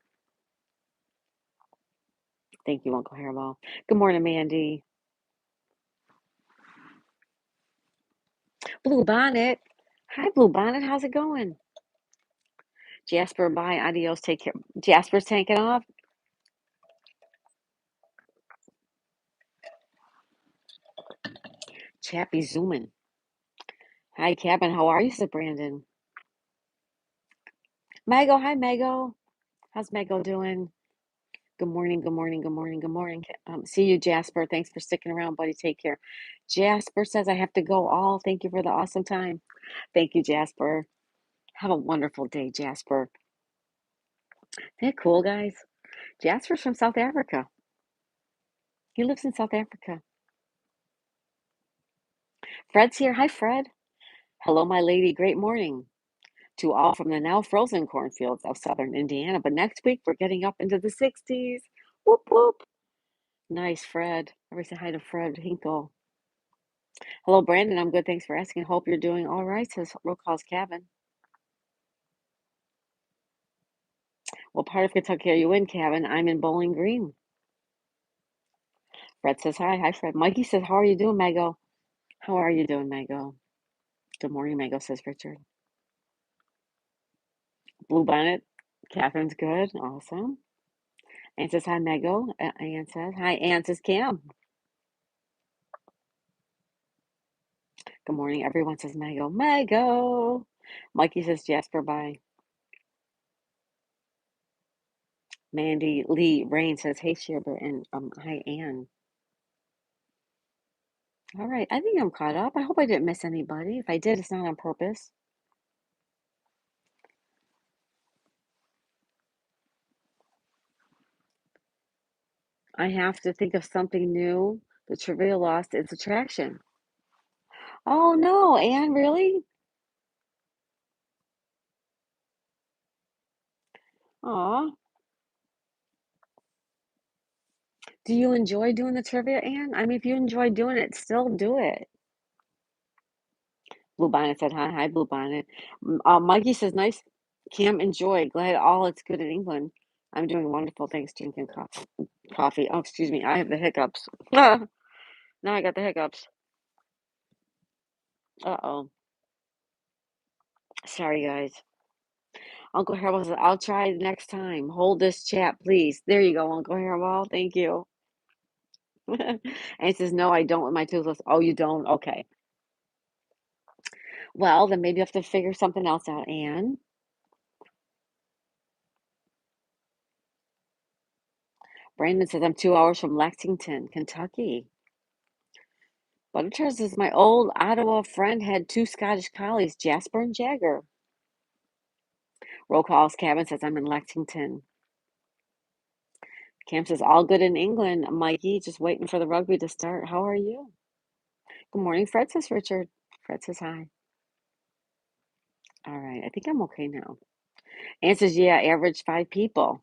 S1: Thank you, Uncle Hairball. Good morning, Mandy. Blue Bonnet. Hi, Blue Bonnet. How's it going? Jasper, bye. Adios. Take care. Jasper's taking off. Chappie zooming. Hi, Cabin. How are you, said Brandon? Mago. Hi, Mago. How's Mago doing? Good morning. Good morning. Good morning. Good morning. See you, Jasper. Thanks for sticking around, buddy. Take care. Jasper says I have to go. All. Thank you for the awesome time. Thank you, Jasper. Have a wonderful day, Jasper. Isn't that cool, guys? Jasper's from South Africa. He lives in South Africa. Fred's here. Hi, Fred. Hello, my lady. Great morning to all from the now frozen cornfields of southern Indiana. But next week, we're getting up into the 60s. Whoop, whoop. Nice, Fred. Everybody say hi to Fred Hinkle. Hello, Brandon. I'm good. Thanks for asking. Hope you're doing all right, says Roll Call's Cabin. What part of Kentucky are you in, Cabin? I'm in Bowling Green. Fred says hi. Hi, Fred. Mikey says, how are you doing, Mago? How are you doing, Mago? Good morning, Mago, says Richard. Blue Bonnet. Catherine's good. Awesome. Ann says hi, Mago. Ann says hi. Ann says Cam. Good morning. Everyone says Mago. Mago. Mikey says Jasper. Bye. Mandy Lee Rain says hey, Sherbert, and hi, Ann. All right. I think I'm caught up. I hope I didn't miss anybody. If I did, it's not on purpose. I have to think of something new. The trivia lost its attraction. Oh no, Anne, really? Aw. Do you enjoy doing the trivia, Anne? I mean, if you enjoy doing it, still do it. Blue Bonnet said hi, hi, Blue Bonnet. Mikey says nice. Cam, enjoy. Glad all it's good in England. I'm doing wonderful. Thanks, drinking coffee. Oh, excuse me. I have the hiccups. Now I got the hiccups. Uh-oh. Sorry, guys. Uncle Harold says, I'll try next time. Hold this chat, please. There you go, Uncle Harold. Thank you. And he says, no, I don't with my toothless. Oh, you don't? Okay. Well, then maybe you have to figure something else out, Anne. Brandon says, I'm 2 hours from Lexington, Kentucky. Buttertars says, my old Ottawa friend had two Scottish collies, Jasper and Jagger. Roll Call's Cabin says, I'm in Lexington. Cam says, all good in England. Mikey, just waiting for the rugby to start. How are you? Good morning, Fred, says Richard. Fred says hi. All right, I think I'm okay now. Ann says, yeah, average 5 people.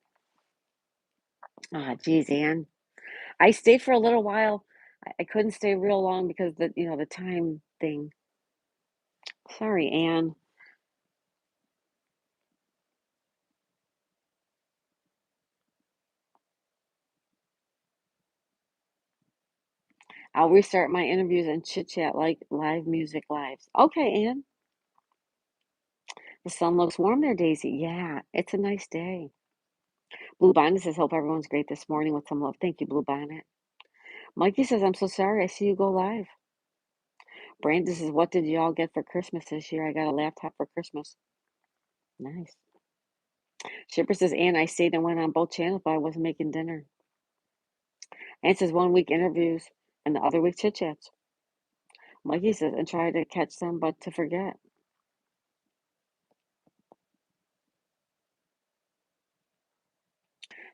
S1: Ah, geez, Ann. I stayed for a little while. I couldn't stay real long because the time thing. Sorry, Ann. I'll restart my interviews and chit chat like live music lives. Okay, Ann. The sun looks warm there, Daisy. Yeah, it's a nice day. Blue Bonnet says, hope everyone's great this morning with some love. Thank you, Blue Bonnet. Mikey says, I'm so sorry. I see you go live. Brandon says, what did y'all get for Christmas this year? I got a laptop for Christmas. Nice. Shipper says, Ann, I stayed and went on both channels, but I wasn't making dinner. Ann says, 1 week interviews and the other week chit chats. Mikey says, and try to catch some, but to forget.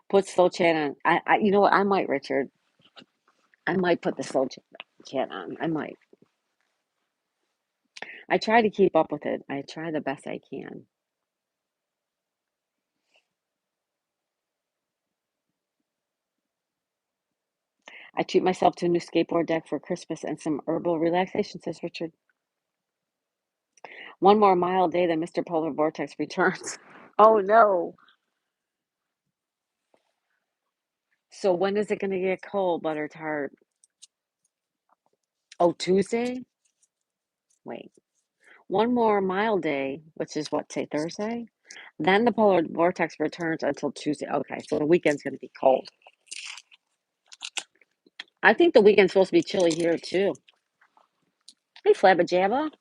S1: Put slow chat on. You know what? I might, Richard. I might put the slow chat on. I might. I try to keep up with it. I try the best I can. I treat myself to a new skateboard deck for Christmas and some herbal relaxation, says Richard. One more mild day, then Mr. Polar Vortex returns. Oh no. So when is it going to get cold, Butter Tart? Oh, Tuesday? Wait. One more mild day, which is what, say Thursday? Then the polar vortex returns until Tuesday. Okay, so the weekend's going to be cold. I think the weekend's supposed to be chilly here too. Hey, Flabba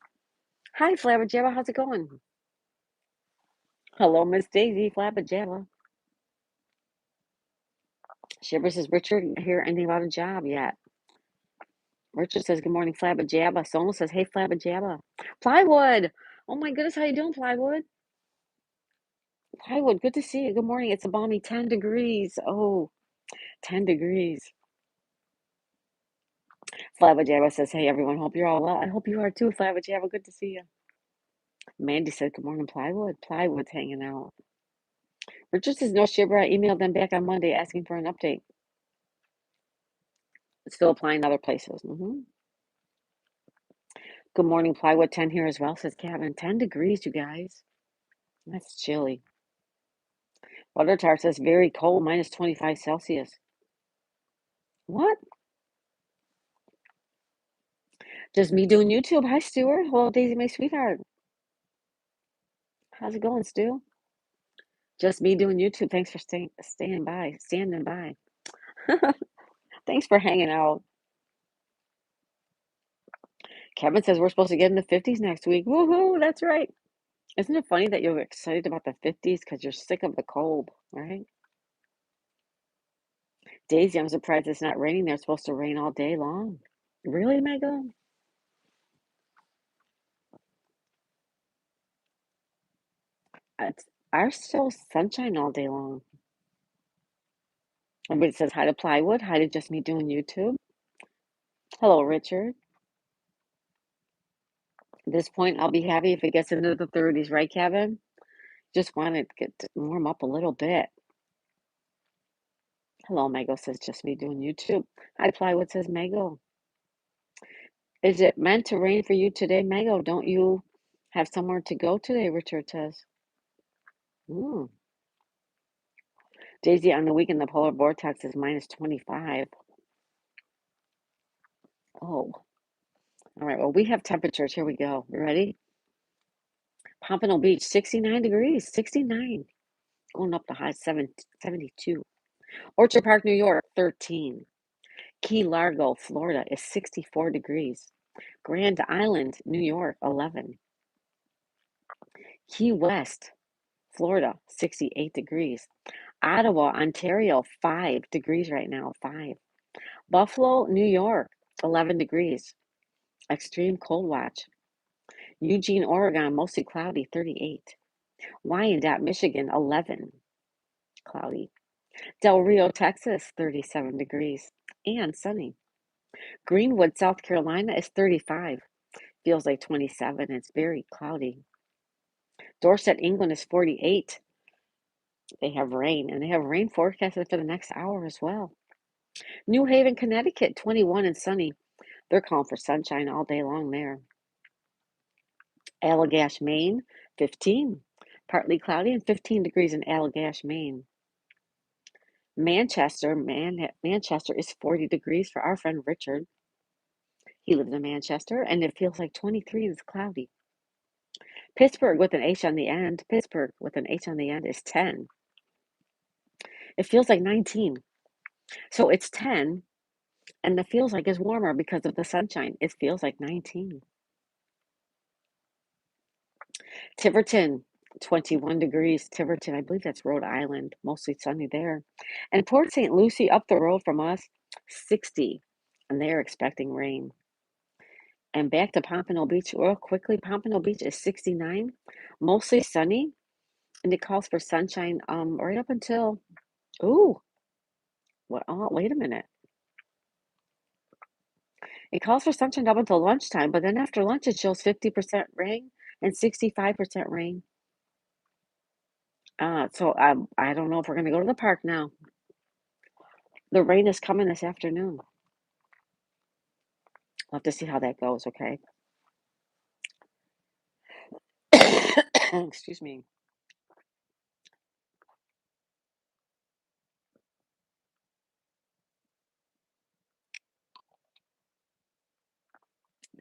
S1: Hi, Flabba how's it going? Hello, Miss Daisy, Flabba Shiver says, Richard, hear anything about a job yet? Richard says, good morning, Flabba Sono says, hey, Flabba Plywood! Oh my goodness, how you doing, Plywood? Plywood, good to see you. Good morning. It's a balmy 10 degrees. Oh, 10 degrees. Flava Jabba says, hey, everyone, hope you're all well. I hope you are too, Flava Jabba. Good to see you. Mandy said, good morning, Plywood. Plywood's hanging out. Richard says, no, Shibra. I emailed them back on Monday asking for an update. It's still applying other places. Good morning, Plywood. 10 here as well, says Kevin. 10 degrees, you guys. That's chilly. Butter Tart says, very cold, minus 25 Celsius. What? Just me doing YouTube. Hi, Stuart. Hello, Daisy, my sweetheart. How's it going, Stu? Just me doing YouTube. Thanks for standing by. Thanks for hanging out. Kevin says we're supposed to get in the 50s next week. Woohoo! That's right. Isn't it funny that you're excited about the 50s because you're sick of the cold, right? Daisy, I'm surprised it's not raining there. It's supposed to rain all day long. Really, Megan? It's our still sunshine all day long. Everybody says hi to Plywood. Hi to just me doing YouTube. Hello, Richard. At this point, I'll be happy if it gets into the 30s, right, Kevin? Just want it to get to warm up a little bit. Hello, Mago says just me doing YouTube. Hi, Plywood says Mago. Is it meant to rain for you today, Mago? Don't you have somewhere to go today? Richard says. Daisy, on the weekend, the polar vortex is minus 25. Oh, all right. Well, we have temperatures. Here we go. You ready? Pompano Beach, 69 degrees, 69. Going up to high 72. Orchard Park, New York, 13. Key Largo, Florida, is 64 degrees. Grand Island, New York, 11. Key West, Florida, 68 degrees. Ottawa, Ontario, 5 degrees right now, 5. Buffalo, New York, 11 degrees. Extreme cold watch. Eugene, Oregon, mostly cloudy, 38. Wyandotte, Michigan, 11. Cloudy. Del Rio, Texas, 37 degrees and sunny. Greenwood, South Carolina is 35. Feels like 27. It's very cloudy. Dorset, England is 48. They have rain, and they have rain forecasted for the next hour as well. New Haven, Connecticut, 21 and sunny. They're calling for sunshine all day long there. Allagash, Maine, 15. Partly cloudy and 15 degrees in Allagash, Maine. Manchester is 40 degrees for our friend Richard. He lives in Manchester, and it feels like 23 and it's cloudy. Pittsburgh with an H on the end. Pittsburgh with an H on the end is 10. It feels like 19. So it's 10, and the feels like is warmer because of the sunshine. It feels like 19. Tiverton, 21 degrees. Tiverton, I believe that's Rhode Island. Mostly sunny there. And Port St. Lucie, up the road from us, 60. And they're expecting rain. And back to Pompano Beach real quickly. Pompano Beach is 69. Mostly sunny. And it calls for sunshine right up until, ooh, what? Oh, wait a minute. It calls for sunshine up until lunchtime, but then after lunch it shows 50% rain and 65% rain. So I don't know if we're going to go to the park now. The rain is coming this afternoon. We'll have to see how that goes, okay? Excuse me.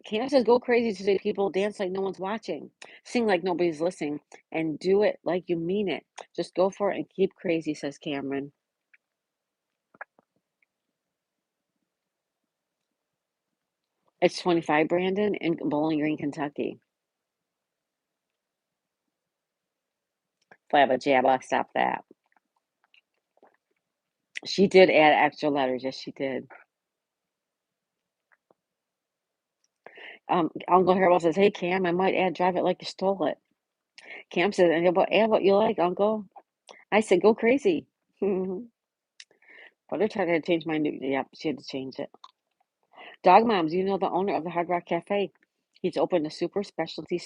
S1: Kana says, go crazy today, people. Dance like no one's watching. Sing like nobody's listening. And do it like you mean it. Just go for it and keep crazy, says Cameron. It's 25, Brandon, in Bowling Green, Kentucky. Flabba Jabba, stop that. She did add extra letters. Yes, she did. Uncle Harold says, hey, Cam, I might add drive it like you stole it. Cam says, add what you like, Uncle. I said, go crazy. Butter Tart had to change my new. Yep, she had to change it. Dog Moms, you know the owner of the Hard Rock Cafe. He's opened a super specialty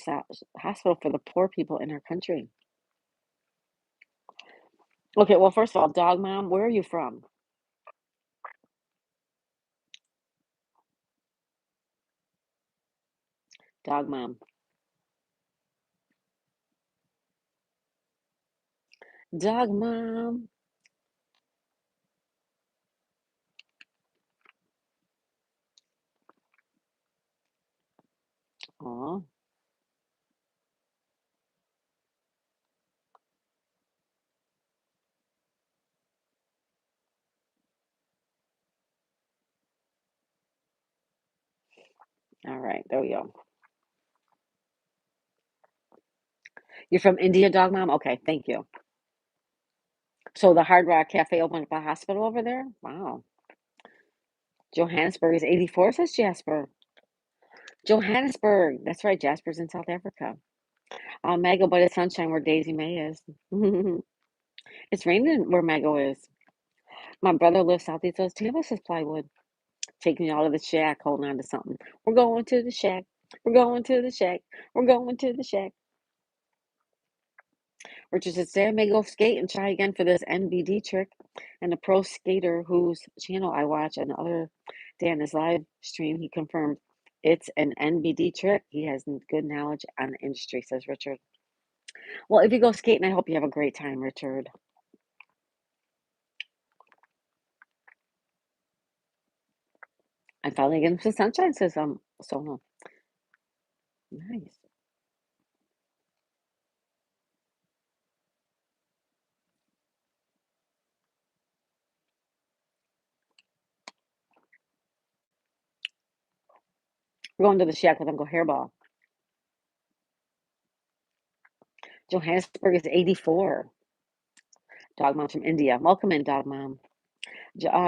S1: hospital for the poor people in our country. Okay, well, first of all, Dog Mom, where are you from? Dog Mom. Dog Mom. Oh, all right, there we go. You're from India, Dog Mom? Okay, thank you. So the Hard Rock Cafe opened up a hospital over there? Wow. Johannesburg is 84, says Jasper. Johannesburg. That's right, Jasper's in South Africa. Mago, but it's sunshine where Daisy May is. It's raining where Mago is. My brother lives southeast of Tampa, says Plywood. Taking you out of the shack, holding on to something. We're going to the shack. We're going to the shack. We're going to the shack. Richard says, today I may go skate and try again for this NBD trick. And the pro skater whose channel I watch and the other day on his live stream, he confirmed it's an NBD trick. He has good knowledge on the industry, says Richard. Well, if you go skating, I hope you have a great time, Richard. I'm finally getting some sunshine, says Sona. Nice. We're going to the shack with Uncle Hairball. Johannesburg is 84. Dog Mom from India. Welcome in, Dog Mom.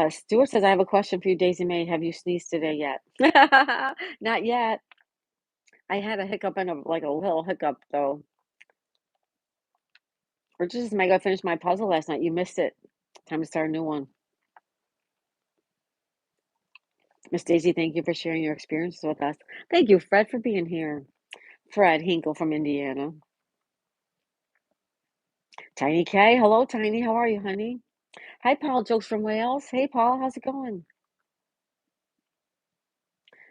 S1: Stuart says, I have a question for you, Daisy May. Have you sneezed today yet? Not yet. I had a hiccup and like a little hiccup, though. Richard says, Meg, I finished my puzzle last night. You missed it. Time to start a new one. Miss Daisy, thank you for sharing your experiences with us. Thank you, Fred, for being here. Fred Hinkle from Indiana. Tiny K. Hello, Tiny. How are you, honey? Hi, Paul. Jokes from Wales. Hey, Paul. How's it going?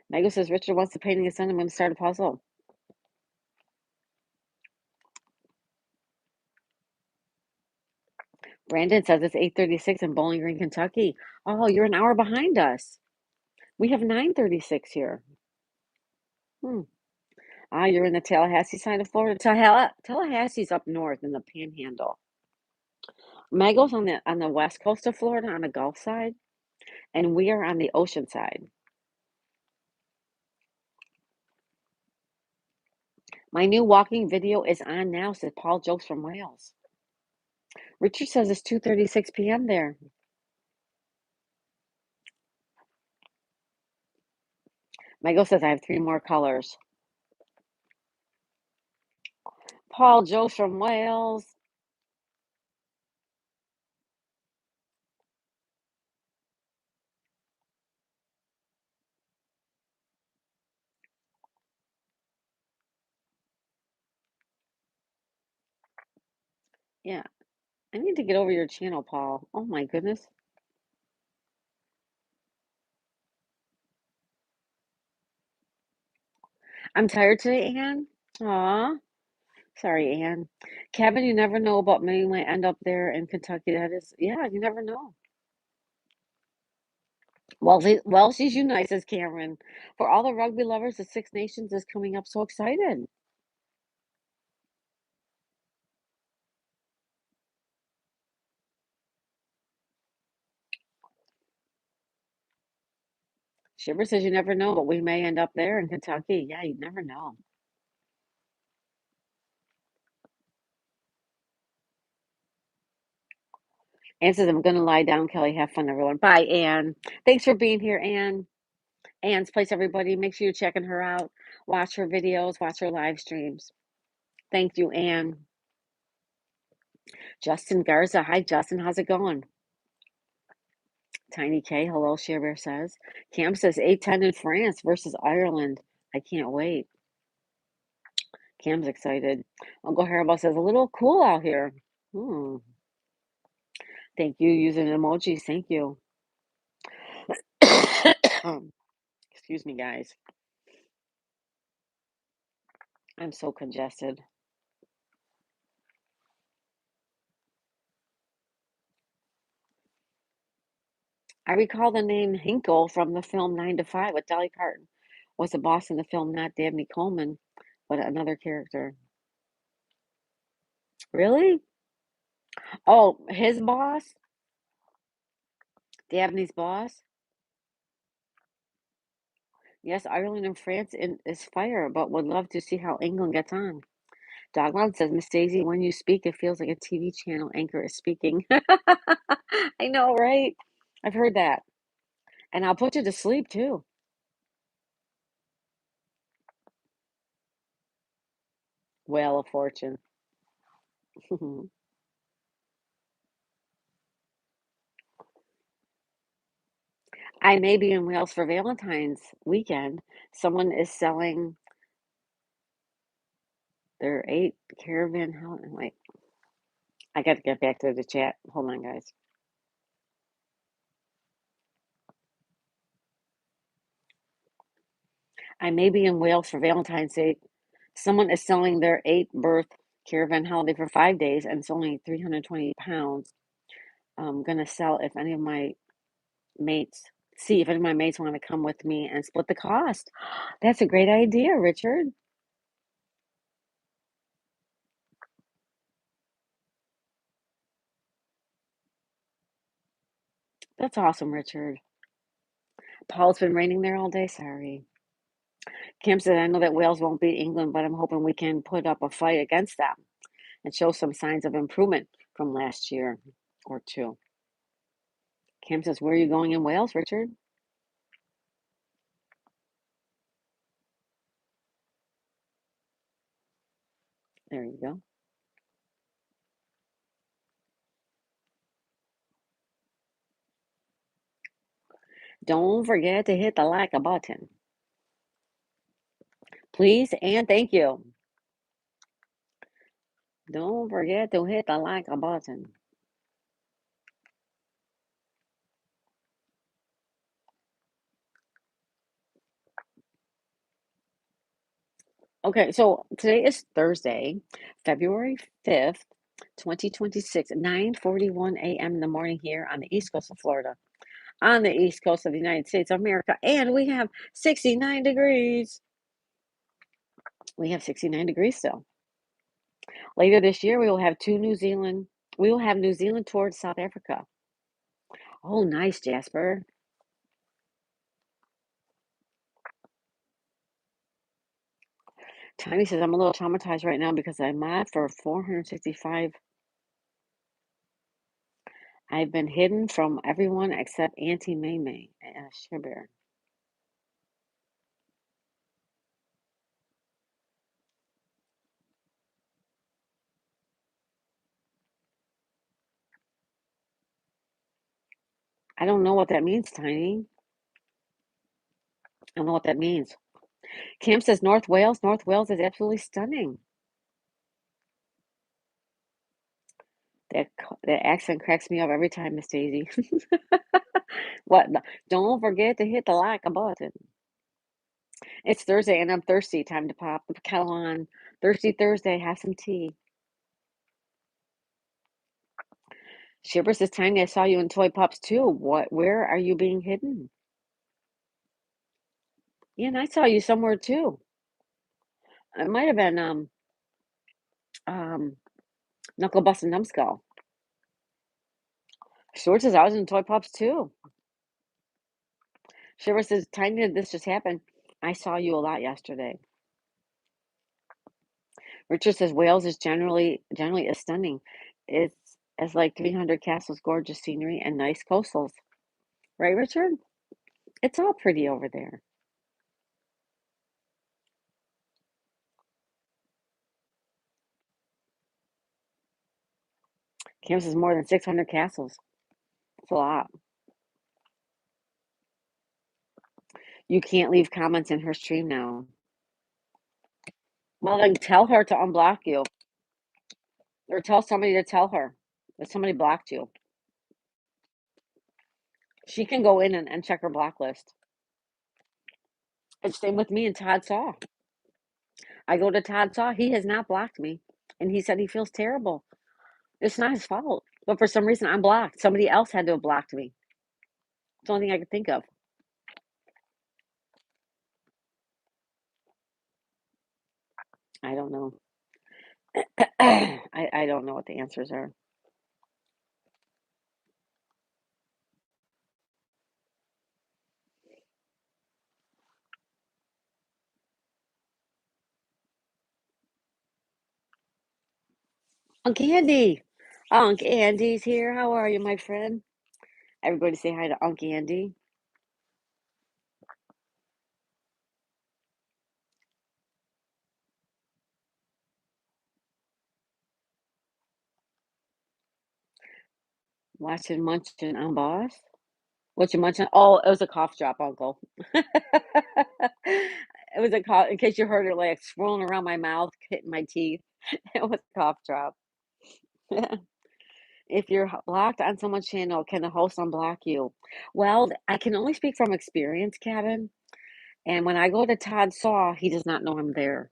S1: Megan says, Richard wants to paint his son. I'm going to start a puzzle. Brandon says it's 8:36 in Bowling Green, Kentucky. Oh, you're an hour behind us. We have 9:36 here. Hmm. You're in the Tallahassee side of Florida. Tallahassee's up north in the Panhandle. Mego's on the west coast of Florida on the Gulf side, and we are on the ocean side. My new walking video is on now, says Paul Jokes from Wales. Richard says it's 2:36 p.m. there. Mego says I have 3 more colors. Paul Jokes from Wales. Yeah, I need to get over your channel, Paul. Oh my goodness. I'm tired today, Anne. Aw, sorry, Anne. Kevin, you never know about me. You might end up there in Kentucky. That is, yeah, you never know. Well, she's united, says Cameron. For all the rugby lovers, the Six Nations is coming up. So excited. Shiver says you never know, but we may end up there in Kentucky. Yeah, you never know. Anne says, I'm going to lie down, Kelly. Have fun, everyone. Bye, Anne. Thanks for being here, Anne. Anne's Place, everybody. Make sure you're checking her out. Watch her videos, watch her live streams. Thank you, Anne. Justin Garza. Hi, Justin. How's it going? Tiny K, hello, Share Bear says. Cam says 8-10 in France versus Ireland. I can't wait. Cam's excited. Uncle Haribo says, a little cool out here. Hmm. Thank you. Using emojis. Thank you. Excuse me, guys. I'm so congested. I recall the name Hinkle from the film 9 to 5 with Dolly Parton. Was the boss in the film not Dabney Coleman, but another character? Really? Oh, his boss? Dabney's boss? Yes, Ireland and France is fire, but would love to see how England gets on. Dogmouth says, Miss Daisy, when you speak, it feels like a TV channel anchor is speaking. I know, right? I've heard that. And I'll put you to sleep too. Whale of Fortune. I may be in Wales for Valentine's weekend. Someone is selling their 8 caravan house. Wait, I got to get back to the chat. Hold on, guys. I may be in Wales for Valentine's Day. Someone is selling their 8 berth caravan holiday for 5 days, and it's only 320 pounds. I'm gonna sell if any of my mates see if any of my mates want to come with me and split the cost. That's a great idea, Richard. That's awesome, Richard. Paul, it's been raining there all day. Sorry. Kim said, I know that Wales won't beat England, but I'm hoping we can put up a fight against them and show some signs of improvement from last year or two. Kim says, where are you going in Wales, Richard? There you go. Don't forget to hit the like button. Please and thank you. Don't forget to hit the like button. Okay, so today is Thursday, February 5th, 2026, 9:41 a.m. in the morning here on the East Coast of Florida, on the East Coast of the United States of America, and we have 69 degrees. We have 69 degrees still. Later this year, we will have New Zealand towards South Africa. Oh, nice, Jasper. Tiny says, I'm a little traumatized right now because I mod for 465. I've been hidden from everyone except Auntie May May and Sugar Bear. I don't know what that means, Tiny. I don't know what that means. Cam says North Wales. North Wales is absolutely stunning. That that accent cracks me up every time, Miss Daisy. What? Don't forget to hit the like button. It's Thursday and I'm thirsty. Time to pop the kettle on. Thirsty Thursday. Have some tea. Shipper says, Tiny, I saw you in Toy Pops too. What? Where are you being hidden? Yeah, and I saw you somewhere too. It might have been um Knuckle Bust and Numbskull. Short says I was in Toy Pops too. Shiver says, Tiny, did this just happen? I saw you a lot yesterday. Richard says Wales is generally is stunning. It's as like 300 castles, gorgeous scenery, and nice coastals. Right, Richard? It's all pretty over there. Cam says more than 600 castles. It's a lot. You can't leave comments in her stream now. Well, then tell her to unblock you, or tell somebody to tell her that somebody blocked you. She can go in and check her block list. It's same with me and Todd Saw. I go to Todd Saw. He has not blocked me, and he said he feels terrible. It's not his fault, but for some reason I'm blocked. Somebody else had to have blocked me. It's the only thing I could think of. I don't know. I don't know what the answers are. Uncle Andy. Uncle Andy's here. How are you, my friend? Everybody say hi to Uncle Andy. Watching Munchin on Boss. What you munching? Oh, it was a cough drop, Uncle. It was a cough, in case you heard it like swirling around my mouth, hitting my teeth. It was a cough drop. If you're blocked on someone's channel, can the host unblock you? Well, I can only speak from experience, Kevin. And when I go to Todd Saw, he does not know I'm there.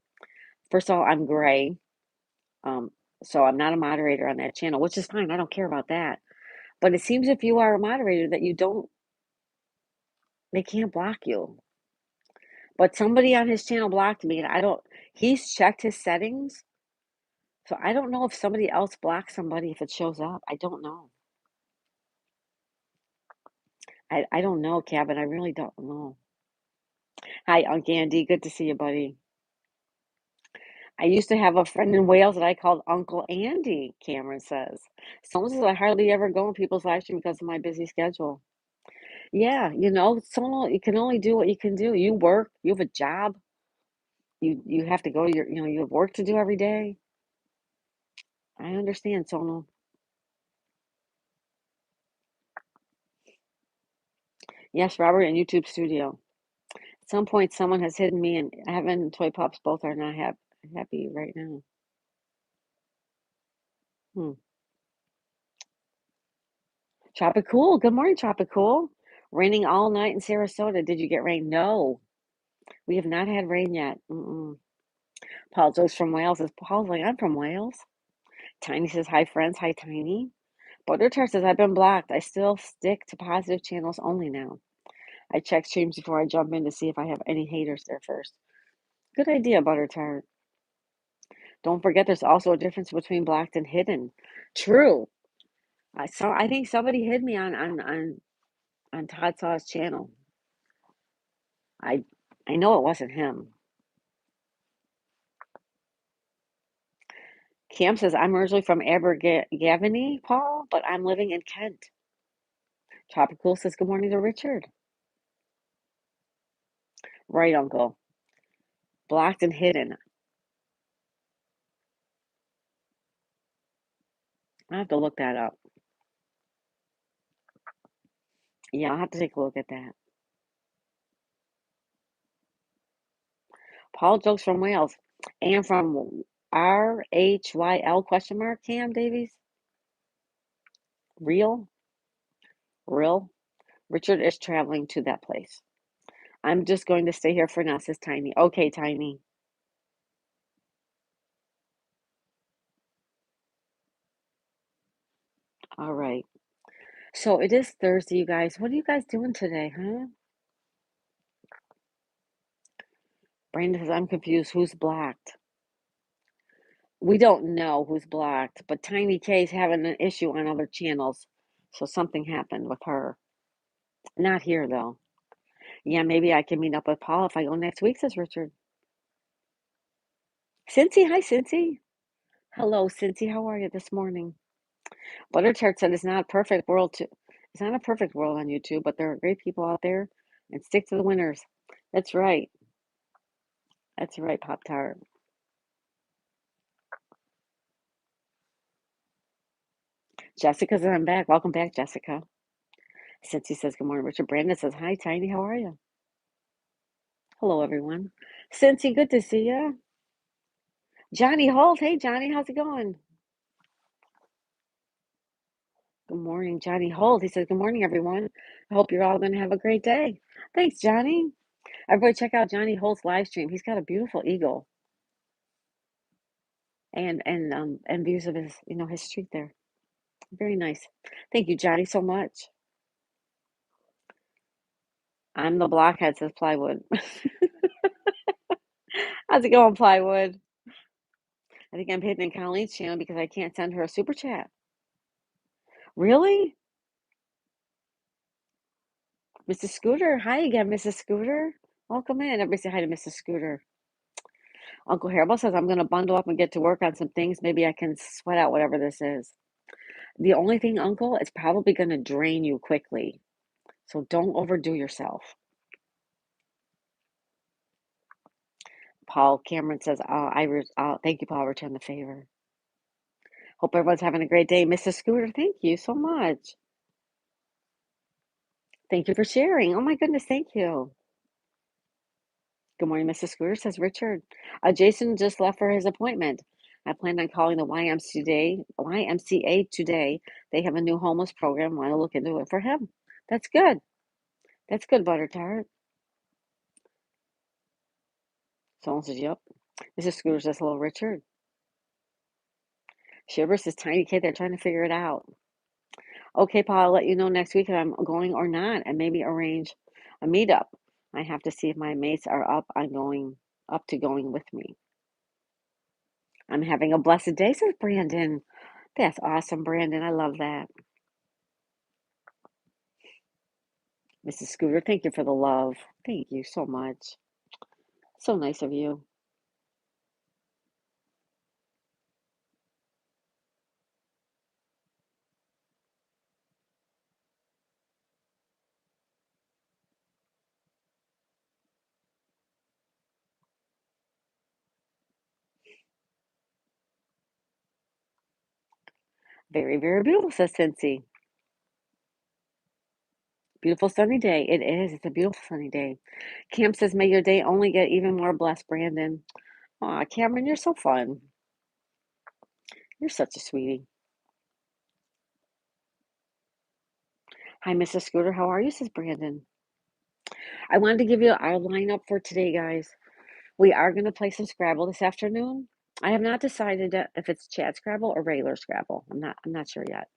S1: First of all, I'm gray. Um, so I'm not a moderator on that channel, which is fine. I don't care about that. But it seems if you are a moderator that they can't block you. But somebody on his channel blocked me, and he's checked his settings. So I don't know if somebody else blocks somebody if it shows up. I don't know. I don't know, Kevin. I really don't know. Hi, Uncle Andy. Good to see you, buddy. I used to have a friend in Wales that I called Uncle Andy, Cameron says. Someone says I hardly ever go in people's live stream because of my busy schedule. Yeah, you can only do what you can do. You work, you have a job, you have to go to you have work to do every day. I understand, Sonal. Yes, Robert and YouTube Studio. At some point, someone has hidden me, and Evan and Toy Pops both are not happy right now. Hmm. Tropicool. Good morning, Tropicool. Raining all night in Sarasota. Did you get rain? No, we have not had rain yet. Paul Joe's from Wales. Paul's like, I'm from Wales. Tiny says, hi, friends. Hi, Tiny. Butter Tart says, I've been blocked. I still stick to positive channels only now. I check streams before I jump in to see if I have any haters there first. Good idea, Butter Tart. Don't forget there's also a difference between blocked and hidden. True. I think somebody hid me on Todd Saw's channel. I know it wasn't him. Cam says, I'm originally from Abergavenny, Paul, but I'm living in Kent. Tropical says, good morning to Richard. Right, Uncle. Blocked and hidden. I have to look that up. Yeah, I'll have to take a look at that. Paul Jokes from Wales. And from RHYL question mark, Cam Davies? Real? Richard is traveling to that place. I'm just going to stay here for now, says Tiny. Okay, Tiny. All right. So it is Thursday, you guys. What are you guys doing today, huh? Brandon says, I'm confused. Who's blocked? We don't know who's blocked, but Tiny K's having an issue on other channels. So something happened with her. Not here, though. Yeah, maybe I can meet up with Paul if I go next week, says Richard. Cincy, hi, Cincy. Hello, Cincy. How are you this morning? Butter Tart said it's not a perfect world it's not a perfect world on YouTube, but there are great people out there and stick to the winners. That's right. That's right, Pop Tart. Jessica says I'm back. Welcome back, Jessica. Cincy says good morning. Richard Brandon says, hi, Tiny. How are you? Hello, everyone. Cincy, good to see you. Johnny Holt. Hey, Johnny, how's it going? Good morning, Johnny Holt. He says, good morning, everyone. I hope you're all going to have a great day. Thanks, Johnny. Everybody check out Johnny Holt's live stream. He's got a beautiful eagle and views of his, his street there. Very nice. Thank you, Johnny, so much. I'm the blockhead, says Plywood. How's it going, Plywood? I think I'm hitting Colleen's channel because I can't send her a super chat. Really? Mrs. Scooter. Hi again, Mrs. Scooter. Welcome in. Everybody say hi to Mrs. Scooter. Uncle Haribo says, I'm going to bundle up and get to work on some things. Maybe I can sweat out whatever this is. The only thing, Uncle, it's probably going to drain you quickly. So don't overdo yourself. Paul Cameron says, thank you, Paul. I'll return the favor. Hope everyone's having a great day. Mrs. Scooter, thank you so much. Thank you for sharing. Oh, my goodness. Thank you. Good morning, Mrs. Scooter, says Richard. Jason just left for his appointment. I planned on calling the YMCA today. They have a new homeless program. Want to look into it for him. That's good. That's good, Butter Tart. Someone says, yep. Mrs. Scooter says, hello, Richard. Shiver says, tiny kid, they're trying to figure it out. Okay, Paul, I'll let you know next week if I'm going or not and maybe arrange a meetup. I have to see if my mates are up to going with me. I'm having a blessed day, says Brandon. That's awesome, Brandon. I love that. Mrs. Scooter, thank you for the love. Thank you so much. So nice of you. Very, very beautiful, says Cincy. Beautiful sunny day. It is. It's a beautiful sunny day. Cam says, may your day only get even more blessed, Brandon. Aw, Cameron, you're so fun. You're such a sweetie. Hi, Mrs. Scooter. How are you, says Brandon. I wanted to give you our lineup for today, guys. We are going to play some Scrabble this afternoon. I have not decided if it's chat Scrabble or regular Scrabble. I'm not sure yet.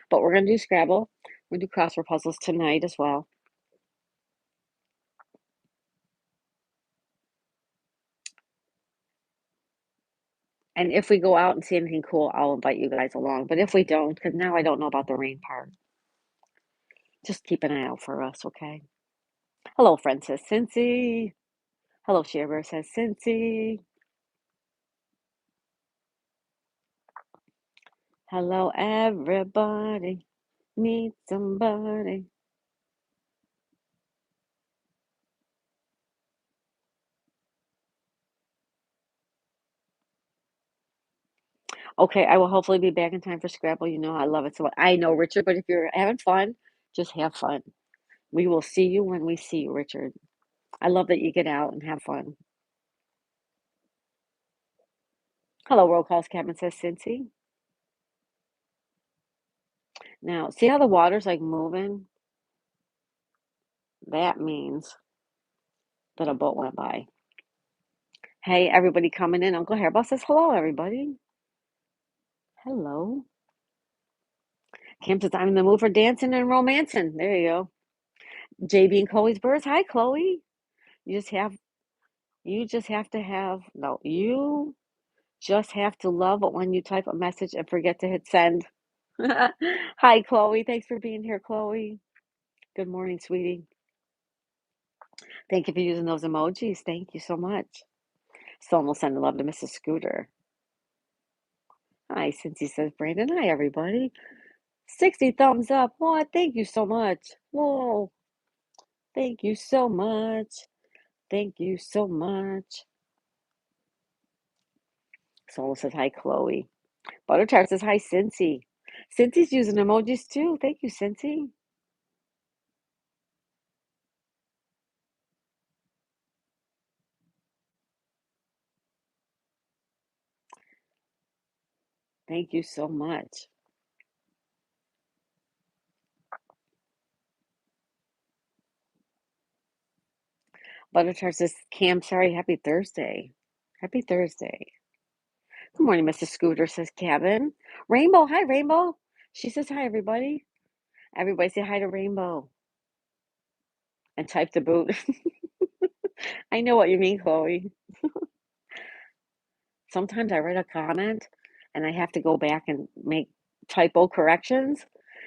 S1: But we're going to do Scrabble. We're going to do crossword puzzles tonight as well. And if we go out and see anything cool, I'll invite you guys along. But if we don't, because now I don't know about the rain part, just keep an eye out for us, okay? Hello, friend, says Cincy. Hello, Shiver, says Cincy. Hello, everybody. Need somebody. Okay, I will hopefully be back in time for Scrabble. You know I love it so much. I know, Richard, but if you're having fun, just have fun. We will see you when we see you, Richard. I love that you get out and have fun. Hello, Roll Calls Cabin, says Cincy. Now, see how the water's like moving? That means that a boat went by. Hey, everybody coming in. Uncle Hairball says hello, everybody. Hello. Cam says I'm in the mood for dancing and romancing. There you go. JB and Chloe's birds. Hi, Chloe. You just have you just have to have no, you just have to love it when you type a message and forget to hit send. Hi, Chloe. Thanks for being here, Chloe. Good morning, sweetie. Thank you for using those emojis. Thank you so much. Someone will send love to Mrs. Scooter. Hi, Cincy says Brandon. Hi, everybody. 60 thumbs up. What? Thank you so much. Whoa. Thank you so much. Thank you so much. Someone says hi, Chloe. Butter Tart says hi, Cincy. Cincy's using emojis too. Thank you, Cincy. Thank you so much. Butter Tart says, Cam, sorry, happy Thursday. Happy Thursday. Good morning, Mrs. Scooter, says Cabin. Rainbow, hi, Rainbow. She says, hi, everybody. Everybody say hi to Rainbow and type the boot. I know what you mean, Chloe. Sometimes I write a comment and I have to go back and make typo corrections.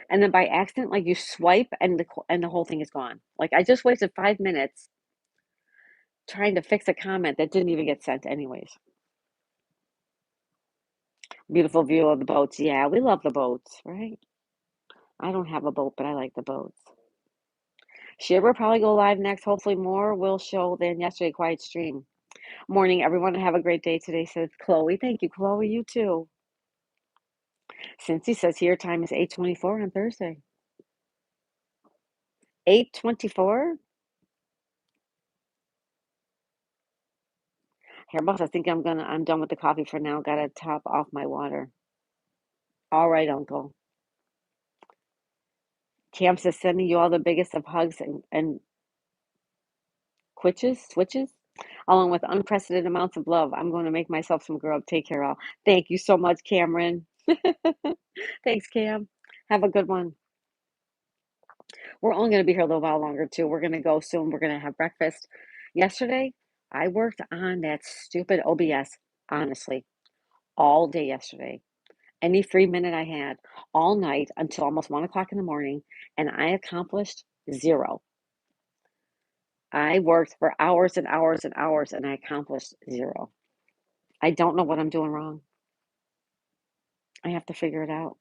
S1: And then by accident, like you swipe and the whole thing is gone. Like I just wasted 5 minutes trying to fix a comment that didn't even get sent anyways. Beautiful view of the boats. Yeah, we love the boats, right? I don't have a boat, but I like the boats. Share will probably go live next. Hopefully more will show than yesterday. Quiet stream. Morning, everyone. Have a great day today, says Chloe. Thank you, Chloe. You too. Cincy says here time is 8:24 on Thursday. 8:24? Here, boss, I think I'm done with the coffee for now. Gotta top off my water. All right, Uncle. Cam says sending you all the biggest of hugs and switches, along with unprecedented amounts of love. I'm going to make myself some grub. Take care, all. Thank you so much, Cameron. Thanks, Cam. Have a good one. We're only going to be here a little while longer, too. We're going to go soon. We're going to have breakfast. Yesterday, I worked on that stupid OBS, honestly, all day yesterday. Any free minute I had, all night until almost 1 o'clock in the morning, and I accomplished zero. I worked for hours and hours and hours, and I accomplished zero. I don't know what I'm doing wrong. I have to figure it out.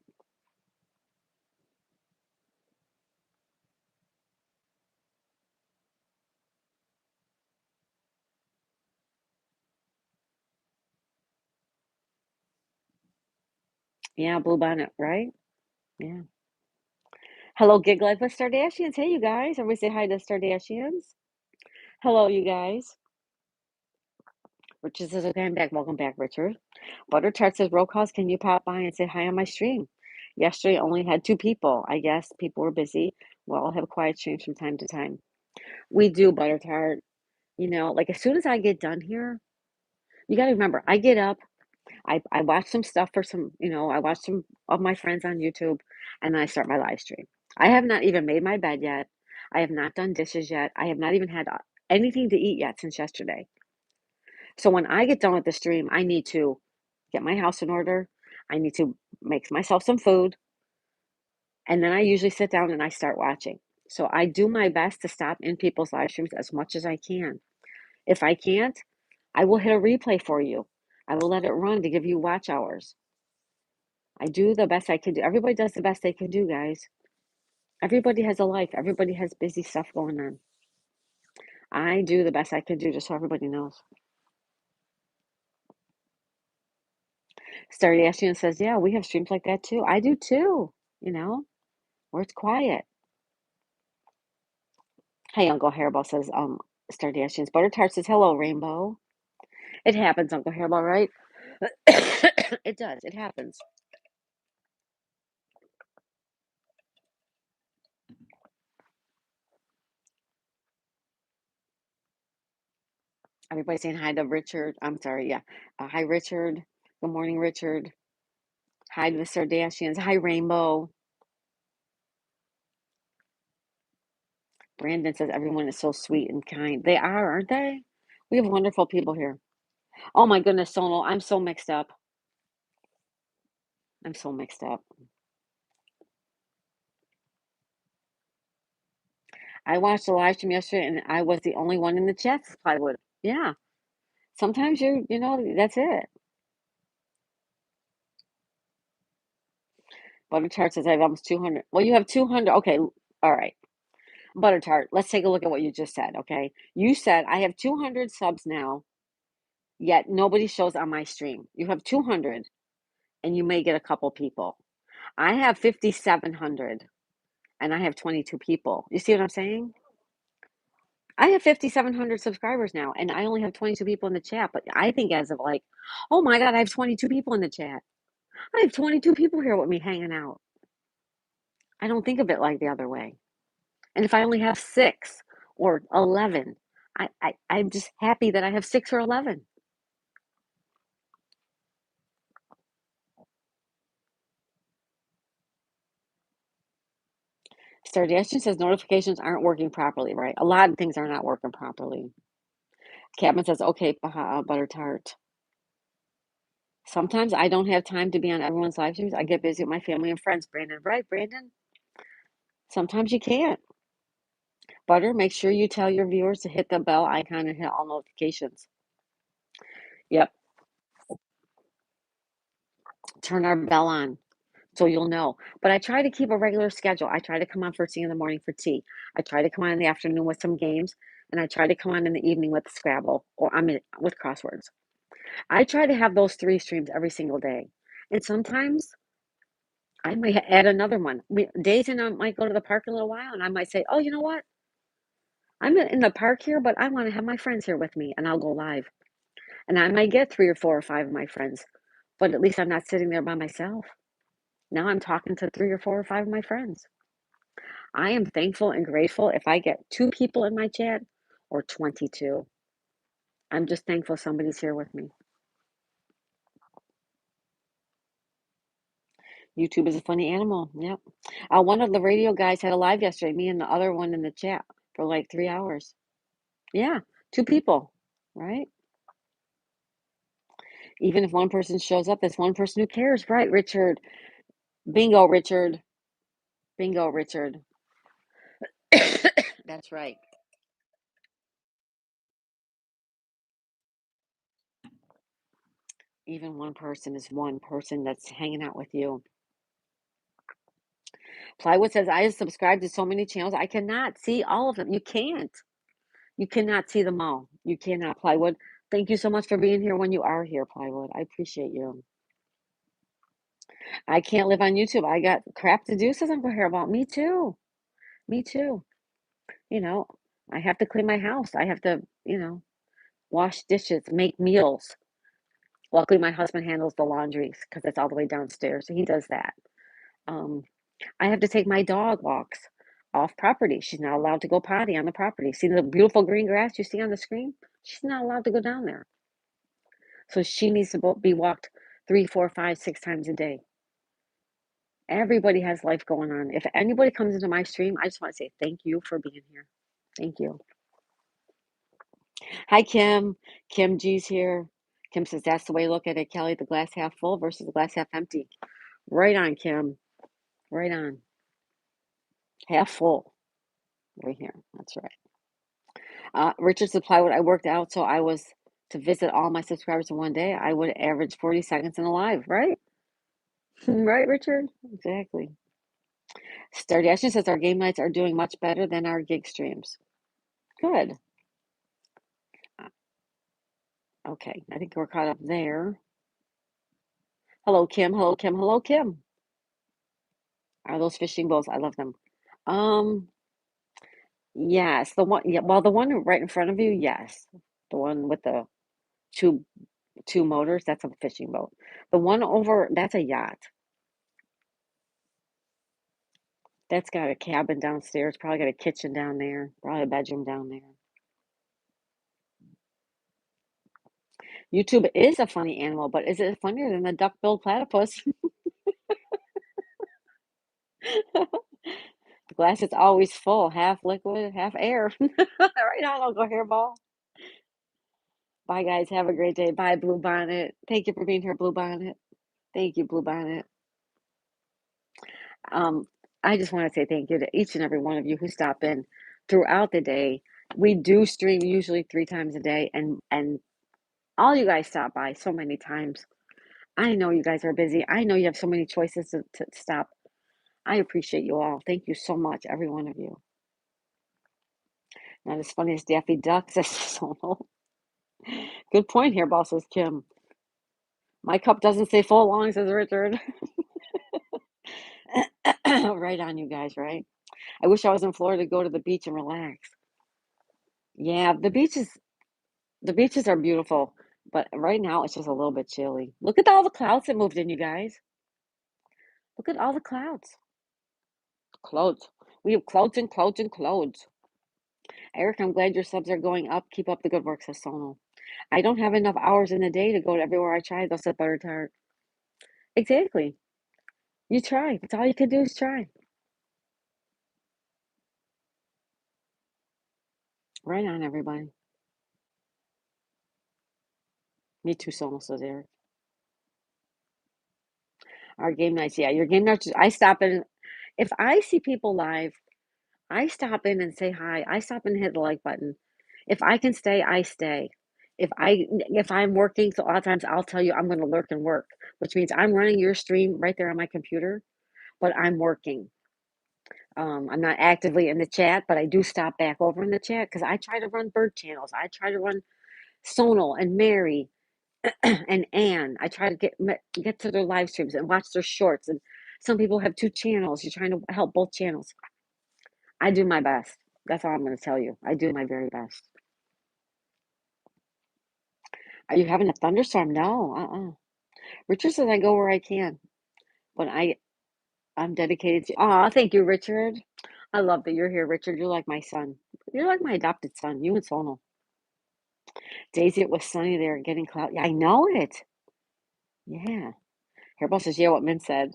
S1: Yeah, Blue Bonnet, right? Yeah. Hello, Gig Life with Stardashians. Hey, you guys. Everybody say hi to Stardashians. Hello, you guys. Richard says, okay, I'm back. Welcome back, Richard. Butter Tart says, roll calls, can you pop by and say hi on my stream? Yesterday, I only had 2 people. I guess people were busy. Well, I'll have quiet streams from time to time. We do, Butter Tart. You know, like as soon as I get done here, you got to remember, I get up, I watch some stuff for some, I watch some of my friends on YouTube, and then I start my live stream. I have not even made my bed yet. I have not done dishes yet. I have not even had anything to eat yet since yesterday. So when I get done with the stream, I need to get my house in order. I need to make myself some food, and then I usually sit down and I start watching. So I do my best to stop in people's live streams as much as I can. If I can't, I will hit a replay for you. I will let it run to give you watch hours. I do the best I can do. Everybody does the best they can do, guys. Everybody has a life. Everybody has busy stuff going on. I do the best I can do, just so everybody knows. Starry Ashton says, yeah, we have streams like that too. I do too, where it's quiet. Hey, Uncle Hairball says, Starry Ashton's Butter Tart says, hello, Rainbow. It happens, Uncle Hairball, right? It does. It happens. Everybody saying hi to Richard. I'm sorry, yeah. Hi, Richard. Good morning, Richard. Hi to the Sardashians. Hi, Rainbow. Brandon says everyone is so sweet and kind. They are, aren't they? We have wonderful people here. Oh my goodness, Sonal, I'm so mixed up. I'm so mixed up. I watched the live stream yesterday and I was the only one in the chat, plywood. Yeah. Sometimes that's it. Butter Tart says I have almost 200. Well, you have 200. Okay. All right. Butter Tart, let's take a look at what you just said. Okay. You said I have 200 subs now, yet nobody shows on my stream. You have 200 and you may get a couple people. I have 5,700 and I have 22 people. You see what I'm saying? I have 5,700 subscribers now and I only have 22 people in the chat. But I think as of like, oh my God, I have 22 people in the chat. I have 22 people here with me hanging out. I don't think of it like the other way. And if I only have 6 or 11, I'm just happy that I have 6 or 11. Stardastion says notifications aren't working properly, right? A lot of things are not working properly. Captain says, okay, butter tart. Sometimes I don't have time to be on everyone's live streams. I get busy with my family and friends, Brandon. Right, Brandon? Sometimes you can't. Butter, make sure you tell your viewers to hit the bell icon and hit all notifications. Yep, turn our bell on so you'll know. But I try to keep a regular schedule. I try to come on first thing in the morning for tea. I try to come on in the afternoon with some games, and I try to come on in the evening with Scrabble or with crosswords. I try to have those 3 streams every single day. And sometimes I might add another one. Days and I might go to the park in a little while, and I might say, "Oh, you know what? I'm in the park here, but I want to have my friends here with me," and I'll go live. And I might get 3 or 4 or 5 of my friends, but at least I'm not sitting there by myself. Now I'm talking to 3 or 4 or 5 of my friends. I am thankful and grateful if I get 2 people in my chat or 22. I'm just thankful somebody's here with me. YouTube is a funny animal. Yep. One of the radio guys had a live yesterday, me and the other one in the chat for like 3 hours. Yeah, 2 people, right? Even if one person shows up, there's one person who cares, right, Richard? Bingo, Richard. Bingo, Richard. That's right. Even one person is one person that's hanging out with you. Plywood says, I subscribe to so many channels. I cannot see all of them. You can't. You cannot see them all. You cannot, Plywood. Thank you so much for being here when you are here, Plywood. I appreciate you. I can't live on YouTube. I got crap to do, says Uncle Hair. Me too. Me too. You know, I have to clean my house. I have to, wash dishes, make meals. Luckily, my husband handles the laundry because it's all the way downstairs. So he does that. Um, I have to take my dog walks off property. She's not allowed to go potty on the property. See the beautiful green grass you see on the screen? She's not allowed to go down there. So she needs to be walked 3, 4, 5, 6 times a day. Everybody has life going on. If anybody comes into my stream, I just want to say thank you for being here. Thank you. Hi, Kim. Kim G's here. Kim says that's the way to look at it, Kelly. The glass half full versus the glass half empty. Right on, Kim. Right on. Half full. Right here. That's right. Richard Supply, what I worked out, so I was to visit all my subscribers in one day, I would average 40 seconds in a live, right? Right, Richard? Exactly. Stardashian says our game nights are doing much better than our gig streams. Good. Okay, I think we're caught up there. Hello, Kim. Hello, Kim. Hello, Kim. Are those fishing boats? I love them. Um, yes, the one, yeah, well, the one right in front of you, yes. The one with the two two motors, that's a fishing boat. The one over, that's a yacht. That's got a cabin downstairs, probably got a kitchen down there, probably a bedroom down there. YouTube is a funny animal, but is it funnier than the duck-billed platypus? The glass is always full, half liquid, half air. Right on, Uncle Hairball. Bye, guys. Have a great day. Bye, Blue Bonnet. Thank you for being here, Blue Bonnet. Thank you, Blue Bonnet. Um, I just want to say thank you to each and every one of you who stop in throughout the day. We do stream usually 3 times a day, and all you guys stop by so many times. I know you guys are busy. I know you have so many choices to stop. I appreciate you all. Thank you so much, every one of you. Not as funny as Daffy Duck says, so good point here, boss, says Kim. My cup doesn't stay full long, says Richard. Right on, you guys, right? I wish I was in Florida to go to the beach and relax. Yeah, the beaches are beautiful, but right now it's just a little bit chilly. Look at all the clouds that moved in, you guys. Look at all the clouds. Clouds. We have clouds and clouds and clouds. Eric, I'm glad your subs are going up. Keep up the good work, says Sonal. I don't have enough hours in the day to go to everywhere I try, though, said Butter Tart. Exactly. You try. That's all you can do is try. Right on, everybody. Me too, Sonal, says Eric. Our game nights, yeah, your game nights. I stop in. If I see people live, I stop in and say hi. I stop and hit the like button. If I can stay, I stay. If I'm working, so a lot of times I'll tell you I'm going to lurk and work, which means I'm running your stream right there on my computer, but I'm working. I'm not actively in the chat, but I do stop back over in the chat because I try to run bird channels. I try to run Sonal and Mary and Anne. I try to get to their live streams and watch their shorts. And some people have two channels. You're trying to help both channels. I do my best. That's all I'm going to tell you. I do my very best. Are you having a thunderstorm? No. Richard says I go where I can, but I'm dedicated to. Oh, thank you, Richard. I love that you're here, Richard. You're like my son. You're like my adopted son. You and Sonal. Daisy, it was sunny there, getting cloudy. Yeah, I know it. Yeah. Hairball says, yeah, what Min said.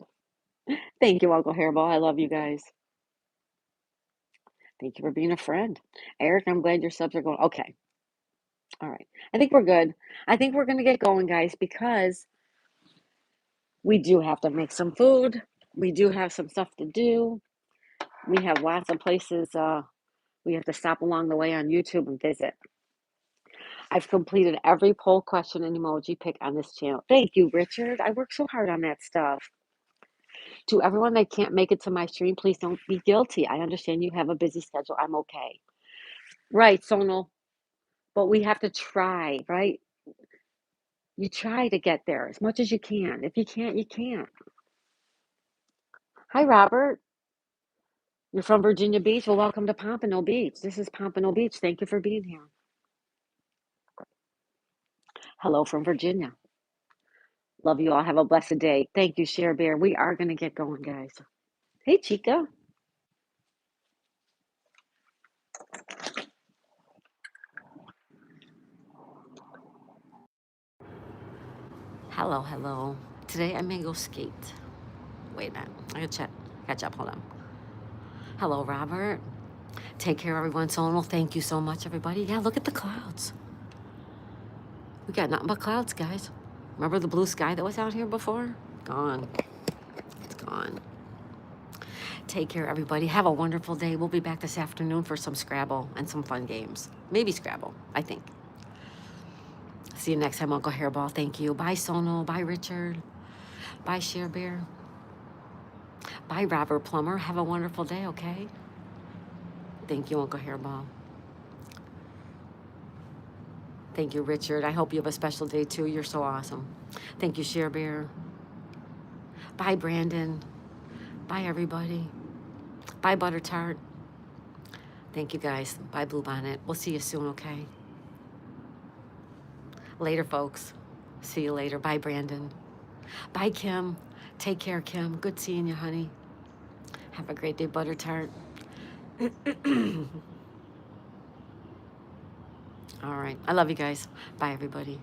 S1: Thank you, Uncle Hairball. I love you guys. Thank you for being a friend. Eric, I'm glad your subs are going. Okay. All right. I think we're good. I think we're going to get going, guys, because we do have to make some food. We do have some stuff to do. We have lots of places we have to stop along the way on YouTube and visit. I've completed every poll question and emoji pick on this channel. Thank you, Richard. I work so hard on that stuff. To everyone that can't make it to my stream, please don't be guilty. I understand you have a busy schedule. I'm okay. Right, Sonal. But we have to try, right? You try to get there as much as you can. If you can't, you can't. Hi, Robert. You're from Virginia Beach? Well, welcome to Pompano Beach. This is Pompano Beach. Thank you for being here. Hello from Virginia. Love you all. Have a blessed day. Thank you, Share Bear. We are going to get going, guys. Hey, Chica. Hello. Today I may go skate. Wait a minute. I gotta catch up. Hold on. Hello, Robert. Take care, everyone. Sonal, thank you so much, everybody. Yeah, look at the clouds. We got nothing but clouds, guys. Remember the blue sky that was out here before? Gone. It's gone. Take care, everybody. Have a wonderful day. We'll be back this afternoon for some Scrabble and some fun games. Maybe Scrabble, I think. See you next time, Uncle Hairball. Thank you. Bye, Sonal. Bye, Richard. Bye, Share Bear. Bye, Robert Plummer. Have a wonderful day, okay? Thank you, Uncle Hairball. Thank you, Richard. I hope you have a special day, too. You're so awesome. Thank you, Share Bear. Bye, Brandon. Bye, everybody. Bye, Butter Tart. Thank you, guys. Bye, Bluebonnet. We'll see you soon, okay? Later, folks. See you later. Bye, Brandon. Bye, Kim. Take care, Kim. Good seeing you, honey. Have a great day, Butter Tart. All right. I love you guys. Bye, everybody.